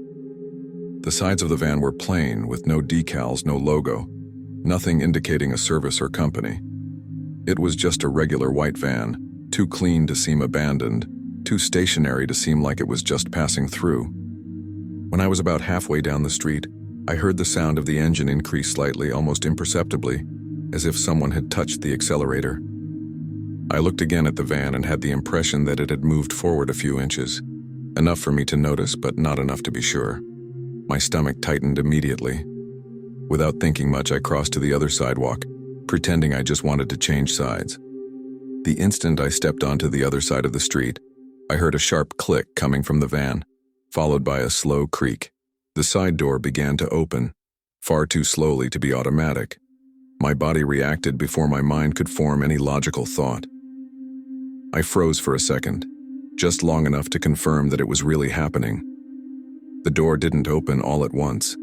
The sides of the van were plain, with no decals, no logo, nothing indicating a service or company. It was just a regular white van, too clean to seem abandoned, too stationary to seem like it was just passing through. When I was about halfway down the street, I heard the sound of the engine increase slightly, almost imperceptibly, as if someone had touched the accelerator. I looked again at the van and had the impression that it had moved forward a few inches, enough for me to notice, but not enough to be sure. My stomach tightened immediately. Without thinking much, I crossed to the other sidewalk, pretending I just wanted to change sides. The instant I stepped onto the other side of the street, I heard a sharp click coming from the van, followed by a slow creak. The side door began to open, far too slowly to be automatic. My body reacted before my mind could form any logical thought. I froze for a second, just long enough to confirm that it was really happening. The door didn't open all at once.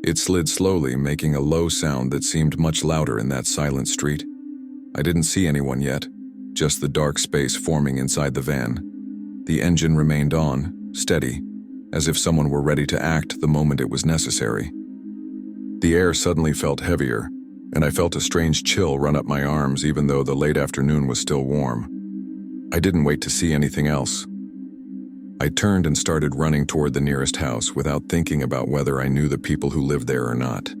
It slid slowly, making a low sound that seemed much louder in that silent street. I didn't see anyone yet, just the dark space forming inside the van. The engine remained on, steady, as if someone were ready to act the moment it was necessary. The air suddenly felt heavier, and I felt a strange chill run up my arms even though the late afternoon was still warm. I didn't wait to see anything else. I turned and started running toward the nearest house without thinking about whether I knew the people who lived there or not.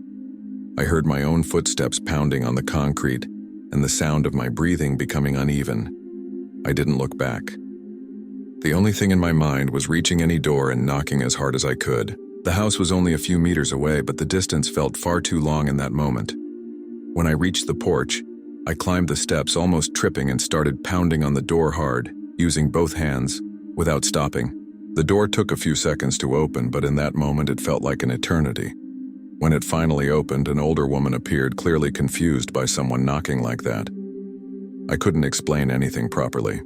I heard my own footsteps pounding on the concrete and the sound of my breathing becoming uneven. I didn't look back. The only thing in my mind was reaching any door and knocking as hard as I could. The house was only a few meters away, but the distance felt far too long in that moment. When I reached the porch, I climbed the steps, almost tripping, and started pounding on the door hard, using both hands, without stopping. The door took a few seconds to open, but in that moment it felt like an eternity. When it finally opened, an older woman appeared, clearly confused by someone knocking like that. I couldn't explain anything properly.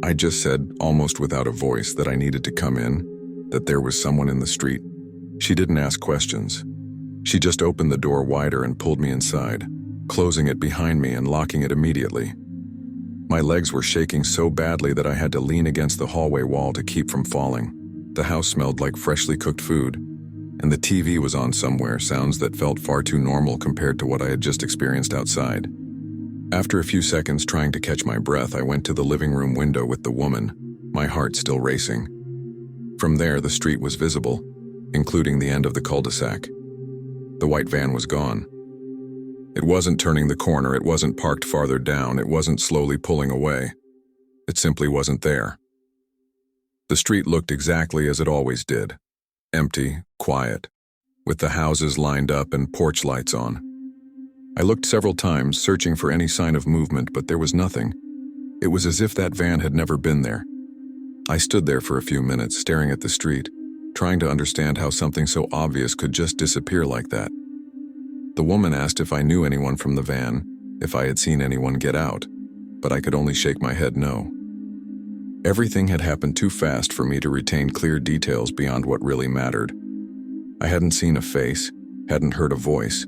I just said, almost without a voice, that I needed to come in, that there was someone in the street. She didn't ask questions. She just opened the door wider and pulled me inside, closing it behind me and locking it immediately. My legs were shaking so badly that I had to lean against the hallway wall to keep from falling. The house smelled like freshly cooked food, and the TV was on somewhere, sounds that felt far too normal compared to what I had just experienced outside. After a few seconds trying to catch my breath, I went to the living room window with the woman, my heart still racing. From there, the street was visible, including the end of the cul-de-sac. The white van was gone. It wasn't turning the corner, it wasn't parked farther down, it wasn't slowly pulling away. It simply wasn't there. The street looked exactly as it always did. Empty, quiet, with the houses lined up and porch lights on. I looked several times, searching for any sign of movement, but there was nothing. It was as if that van had never been there. I stood there for a few minutes, staring at the street, trying to understand how something so obvious could just disappear like that. The woman asked if I knew anyone from the van, if I had seen anyone get out, but I could only shake my head no. Everything had happened too fast for me to retain clear details beyond what really mattered. I hadn't seen a face, hadn't heard a voice.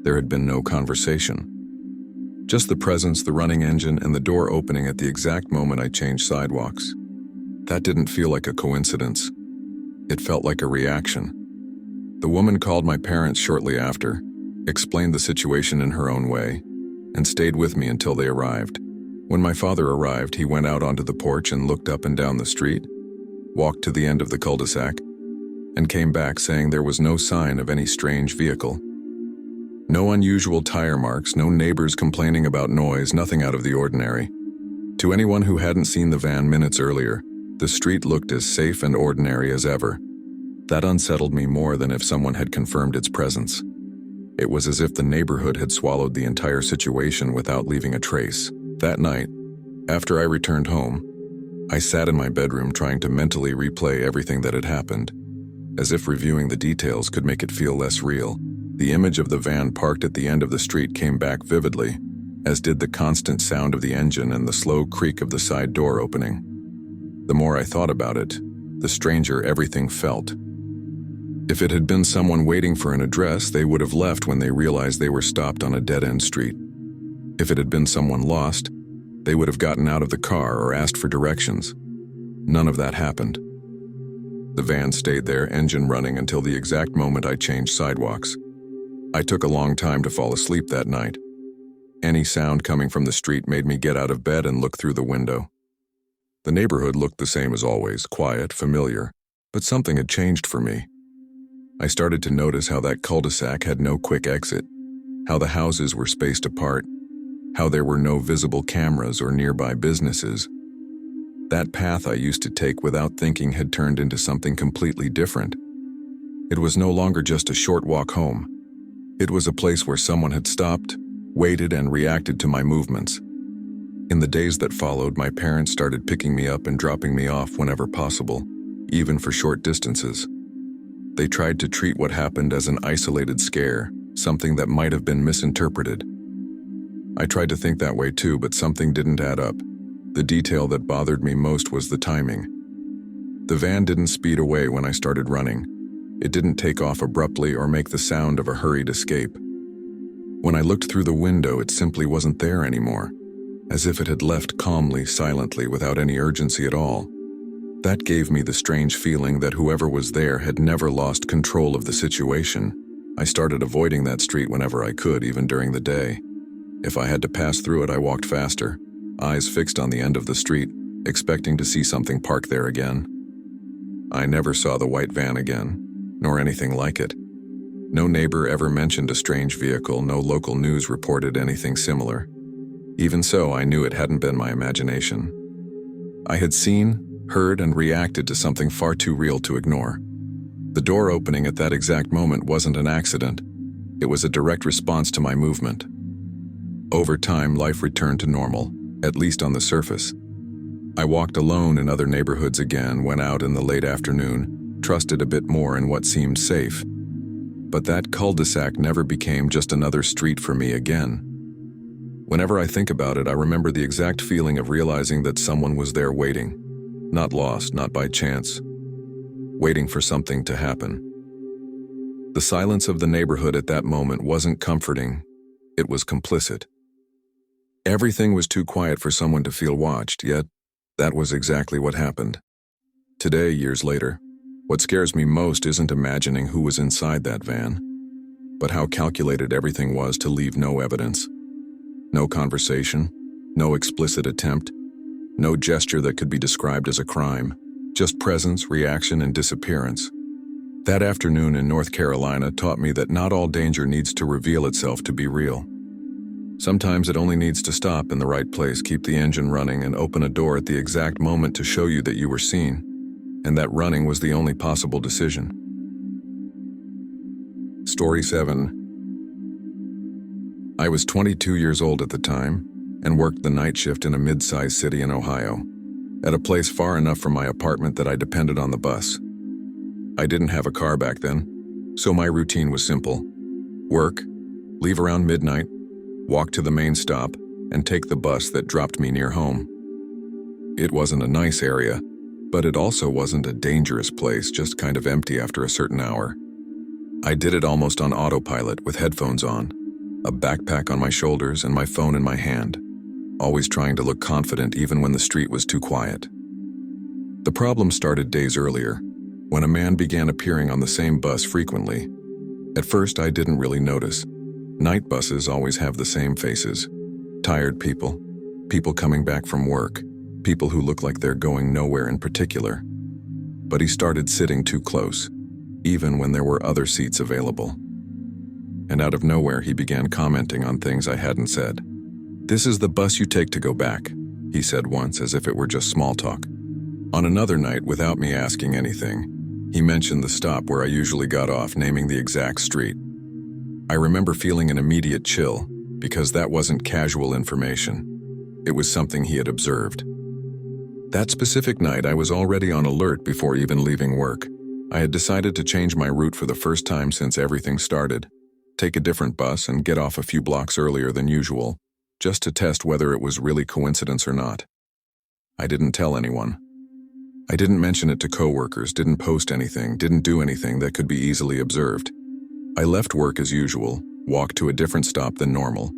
There had been no conversation. Just the presence, the running engine, and the door opening at the exact moment I changed sidewalks. That didn't feel like a coincidence. It felt like a reaction. The woman called my parents shortly after, explained the situation in her own way, and stayed with me until they arrived. When my father arrived, he went out onto the porch and looked up and down the street, walked to the end of the cul-de-sac, and came back saying there was no sign of any strange vehicle. No unusual tire marks, no neighbors complaining about noise, nothing out of the ordinary. To anyone who hadn't seen the van minutes earlier, the street looked as safe and ordinary as ever. That unsettled me more than if someone had confirmed its presence. It was as if the neighborhood had swallowed the entire situation without leaving a trace. That night, after I returned home, I sat in my bedroom trying to mentally replay everything that had happened, as if reviewing the details could make it feel less real. The image of the van parked at the end of the street came back vividly, as did the constant sound of the engine and the slow creak of the side door opening. The more I thought about it, the stranger everything felt. If it had been someone waiting for an address, they would have left when they realized they were stopped on a dead-end street. If it had been someone lost, they would have gotten out of the car or asked for directions. None of that happened. The van stayed there, engine running, until the exact moment I changed sidewalks. I took a long time to fall asleep that night. Any sound coming from the street made me get out of bed and look through the window. The neighborhood looked the same as always, quiet, familiar, but something had changed for me. I started to notice how that cul-de-sac had no quick exit, how the houses were spaced apart, how there were no visible cameras or nearby businesses. That path I used to take without thinking had turned into something completely different. It was no longer just a short walk home. It was a place where someone had stopped, waited, and reacted to my movements. In the days that followed, my parents started picking me up and dropping me off whenever possible, even for short distances. They tried to treat what happened as an isolated scare, something that might have been misinterpreted. I tried to think that way too, but something didn't add up. The detail that bothered me most was the timing. The van didn't speed away when I started running. It didn't take off abruptly or make the sound of a hurried escape. When I looked through the window, it simply wasn't there anymore, as if it had left calmly, silently, without any urgency at all. That gave me the strange feeling that whoever was there had never lost control of the situation. I started avoiding that street whenever I could, even during the day. If I had to pass through it, I walked faster, eyes fixed on the end of the street, expecting to see something parked there again. I never saw the white van again, nor anything like it. No neighbor ever mentioned a strange vehicle, no local news reported anything similar. Even so, I knew it hadn't been my imagination. I had seen, heard, and reacted to something far too real to ignore. The door opening at that exact moment wasn't an accident. It was a direct response to my movement. Over time, life returned to normal, at least on the surface. I walked alone in other neighborhoods again, went out in the late afternoon, trusted a bit more in what seemed safe. But that cul-de-sac never became just another street for me again. Whenever I think about it, I remember the exact feeling of realizing that someone was there waiting. Not lost, not by chance. Waiting for something to happen. The silence of the neighborhood at that moment wasn't comforting, it was complicit. Everything was too quiet for someone to feel watched, yet that was exactly what happened. Today, years later, what scares me most isn't imagining who was inside that van, but how calculated everything was to leave no evidence. No conversation, no explicit attempt, no gesture that could be described as a crime, just presence, reaction, and disappearance. That afternoon in North Carolina taught me that not all danger needs to reveal itself to be real. Sometimes it only needs to stop in the right place, keep the engine running, and open a door at the exact moment to show you that you were seen, and that running was the only possible decision. Story 7. I was 22 years old at the time, and worked the night shift in a mid-sized city in Ohio, at a place far enough from my apartment that I depended on the bus. I didn't have a car back then, so my routine was simple. Work, leave around midnight, walk to the main stop, and take the bus that dropped me near home. It wasn't a nice area, but it also wasn't a dangerous place, just kind of empty after a certain hour. I did it almost on autopilot with headphones on, a backpack on my shoulders and my phone in my hand, always trying to look confident even when the street was too quiet. The problem started days earlier, when a man began appearing on the same bus frequently. At first, I didn't really notice. Night buses always have the same faces. Tired people, people coming back from work, people who look like they're going nowhere in particular. But he started sitting too close. even when there were other seats available. And out of nowhere, he began commenting on things I hadn't said. "This is the bus you take to go back," he said once, as if it were just small talk. On another night, without me asking anything, he mentioned the stop where I usually got off, naming the exact street. I remember feeling an immediate chill, because that wasn't casual information. It was something he had observed. That specific night, I was already on alert before even leaving work. I had decided to change my route for the first time since everything started, take a different bus and get off a few blocks earlier than usual, just to test whether it was really coincidence or not. I didn't tell anyone. I didn't mention it to coworkers, didn't post anything, didn't do anything that could be easily observed. I left work as usual, walked to a different stop than normal,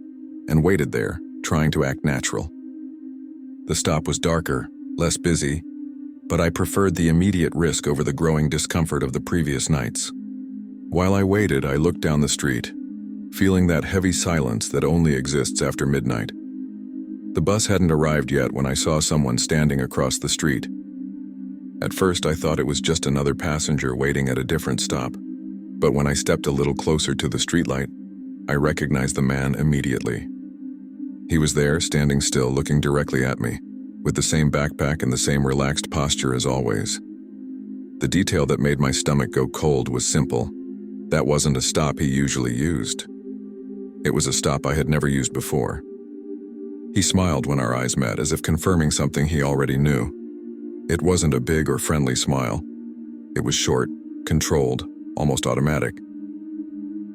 and waited there, trying to act natural. The stop was darker, less busy, but I preferred the immediate risk over the growing discomfort of the previous nights. While I waited, I looked down the street, feeling that heavy silence that only exists after midnight. The bus hadn't arrived yet when I saw someone standing across the street. At first, I thought it was just another passenger waiting at a different stop, but when I stepped a little closer to the streetlight, I recognized the man immediately. He was there, standing still, looking directly at me, with the same backpack and the same relaxed posture as always. The detail that made my stomach go cold was simple. That wasn't a stop he usually used. It was a stop I had never used before. He smiled when our eyes met, as if confirming something he already knew. It wasn't a big or friendly smile. It was short, controlled, almost automatic.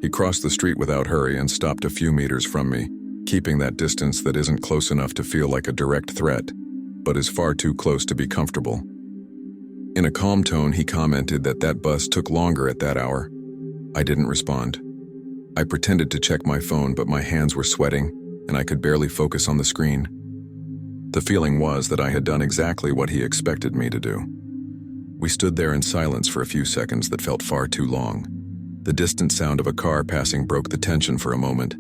He crossed the street without hurry and stopped a few meters from me, keeping that distance that isn't close enough to feel like a direct threat, but is far too close to be comfortable. In a calm tone, he commented that bus took longer at that hour. I didn't respond. I pretended to check my phone, but my hands were sweating, and I could barely focus on the screen. The feeling was that I had done exactly what he expected me to do. We stood there in silence for a few seconds that felt far too long. The distant sound of a car passing broke the tension for a moment,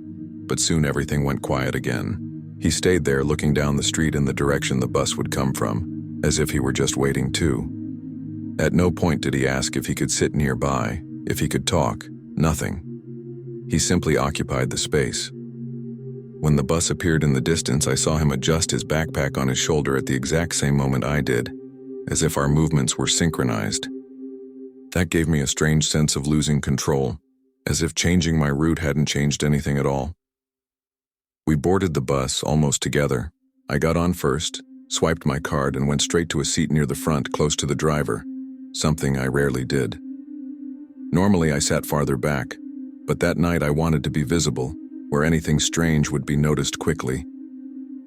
but soon everything went quiet again. He stayed there, looking down the street in the direction the bus would come from, as if he were just waiting too. At no point did he ask if he could sit nearby, if he could talk, nothing. He simply occupied the space. When the bus appeared in the distance, I saw him adjust his backpack on his shoulder at the exact same moment I did, as if our movements were synchronized. That gave me a strange sense of losing control, as if changing my route hadn't changed anything at all. We boarded the bus almost together. I got on first, swiped my card, and went straight to a seat near the front, close to the driver, something I rarely did. Normally I sat farther back, but that night I wanted to be visible, where anything strange would be noticed quickly.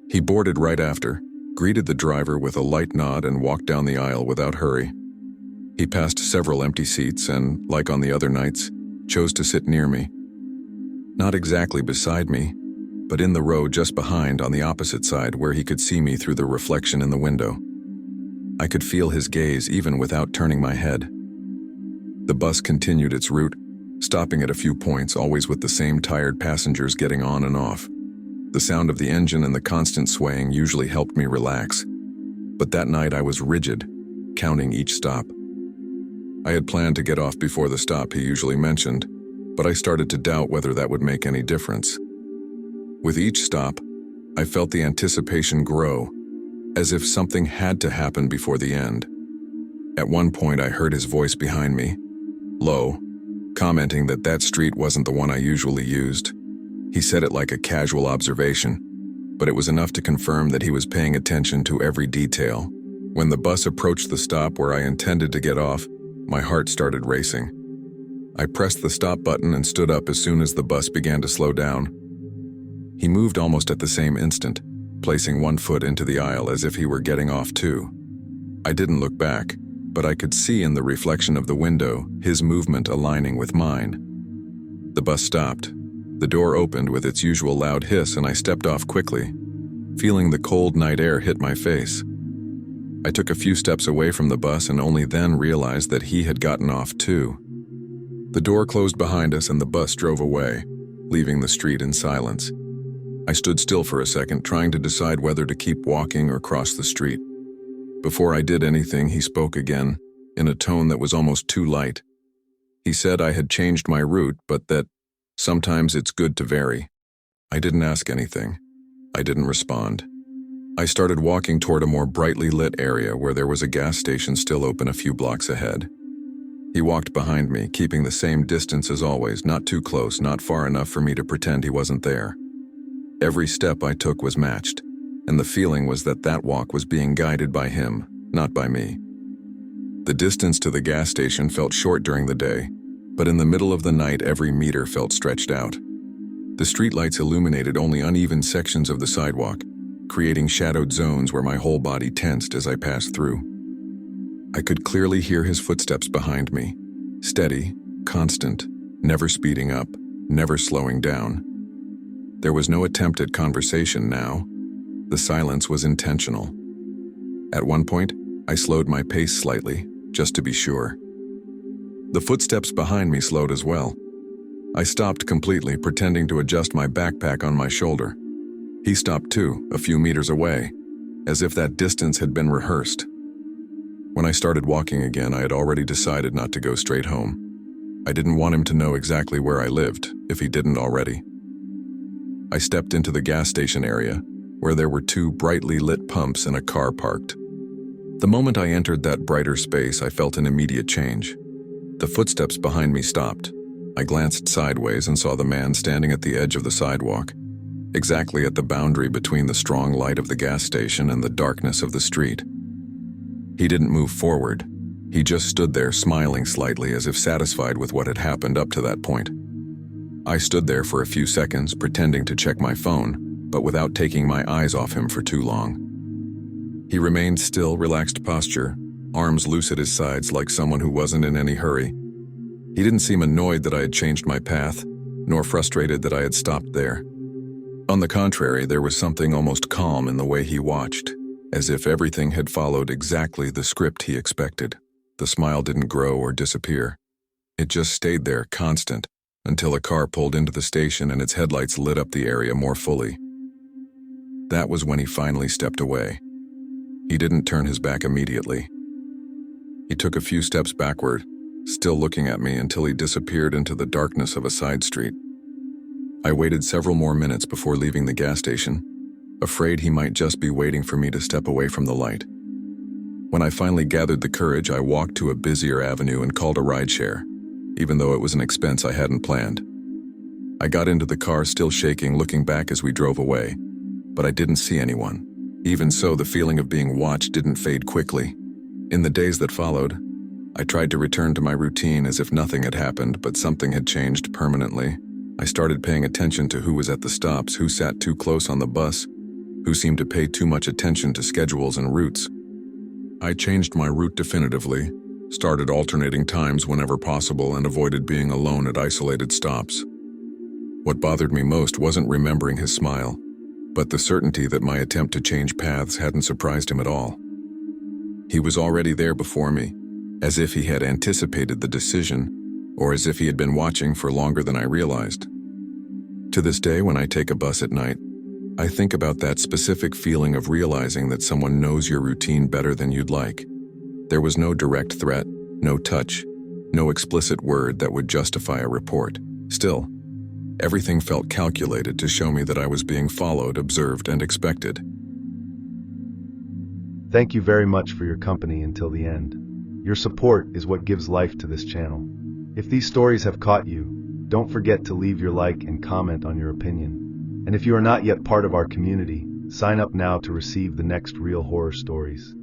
He boarded right after, greeted the driver with a light nod, and walked down the aisle without hurry. He passed several empty seats and, like on the other nights, chose to sit near me. Not exactly beside me, but in the row just behind, on the opposite side, where he could see me through the reflection in the window. I could feel his gaze even without turning my head. The bus continued its route, stopping at a few points, always with the same tired passengers getting on and off. The sound of the engine and the constant swaying usually helped me relax, but that night I was rigid, counting each stop. I had planned to get off before the stop he usually mentioned, but I started to doubt whether that would make any difference. With each stop, I felt the anticipation grow, as if something had to happen before the end. At one point, I heard his voice behind me, low, commenting that street wasn't the one I usually used. He said it like a casual observation, but it was enough to confirm that he was paying attention to every detail. When the bus approached the stop where I intended to get off, my heart started racing. I pressed the stop button and stood up as soon as the bus began to slow down. He moved almost at the same instant, placing one foot into the aisle as if he were getting off too. I didn't look back, but I could see in the reflection of the window his movement aligning with mine. The bus stopped. The door opened with its usual loud hiss, and I stepped off quickly, feeling the cold night air hit my face. I took a few steps away from the bus and only then realized that he had gotten off too. The door closed behind us and the bus drove away, leaving the street in silence. I stood still for a second, trying to decide whether to keep walking or cross the street. Before I did anything, he spoke again, in a tone that was almost too light. He said I had changed my route, but that sometimes it's good to vary. I didn't ask anything. I didn't respond. I started walking toward a more brightly lit area where there was a gas station still open a few blocks ahead. He walked behind me, keeping the same distance as always, not too close, not far enough for me to pretend he wasn't there. Every step I took was matched, and the feeling was that that walk was being guided by him, not by me. The distance to the gas station felt short during the day, but in the middle of the night every meter felt stretched out. The streetlights illuminated only uneven sections of the sidewalk, creating shadowed zones where my whole body tensed as I passed through. I could clearly hear his footsteps behind me, steady, constant, never speeding up, never slowing down. There was no attempt at conversation now. The silence was intentional. At one point, I slowed my pace slightly, just to be sure. The footsteps behind me slowed as well. I stopped completely, pretending to adjust my backpack on my shoulder. He stopped too, a few meters away, as if that distance had been rehearsed. When I started walking again, I had already decided not to go straight home. I didn't want him to know exactly where I lived, if he didn't already. I stepped into the gas station area, where there were two brightly lit pumps and a car parked. The moment I entered that brighter space, I felt an immediate change. The footsteps behind me stopped. I glanced sideways and saw the man standing at the edge of the sidewalk, exactly at the boundary between the strong light of the gas station and the darkness of the street. He didn't move forward. He just stood there smiling slightly as if satisfied with what had happened up to that point. I stood there for a few seconds, pretending to check my phone, but without taking my eyes off him for too long. He remained still, relaxed posture, arms loose at his sides like someone who wasn't in any hurry. He didn't seem annoyed that I had changed my path, nor frustrated that I had stopped there. On the contrary, there was something almost calm in the way he watched, as if everything had followed exactly the script he expected. The smile didn't grow or disappear. It just stayed there, constant, until a car pulled into the station and its headlights lit up the area more fully. That was when he finally stepped away. He didn't turn his back immediately. He took a few steps backward, still looking at me, until he disappeared into the darkness of a side street. I waited several more minutes before leaving the gas station, afraid he might just be waiting for me to step away from the light. When I finally gathered the courage, I walked to a busier avenue and called a rideshare, even though it was an expense I hadn't planned. I got into the car still shaking, looking back as we drove away, but I didn't see anyone. Even so, the feeling of being watched didn't fade quickly. In the days that followed, I tried to return to my routine as if nothing had happened, but something had changed permanently. I started paying attention to who was at the stops, who sat too close on the bus, who seemed to pay too much attention to schedules and routes. I changed my route definitively, started alternating times whenever possible, and avoided being alone at isolated stops. What bothered me most wasn't remembering his smile, but the certainty that my attempt to change paths hadn't surprised him at all. He was already there before me, as if he had anticipated the decision, or as if he had been watching for longer than I realized. To this day, when I take a bus at night, I think about that specific feeling of realizing that someone knows your routine better than you'd like. There was no direct threat, no touch, no explicit word that would justify a report. Still, everything felt calculated to show me that I was being followed, observed, and expected. Thank you very much for your company until the end. Your support is what gives life to this channel. If these stories have caught you, don't forget to leave your like and comment on your opinion. And if you are not yet part of our community, sign up now to receive the next real horror stories.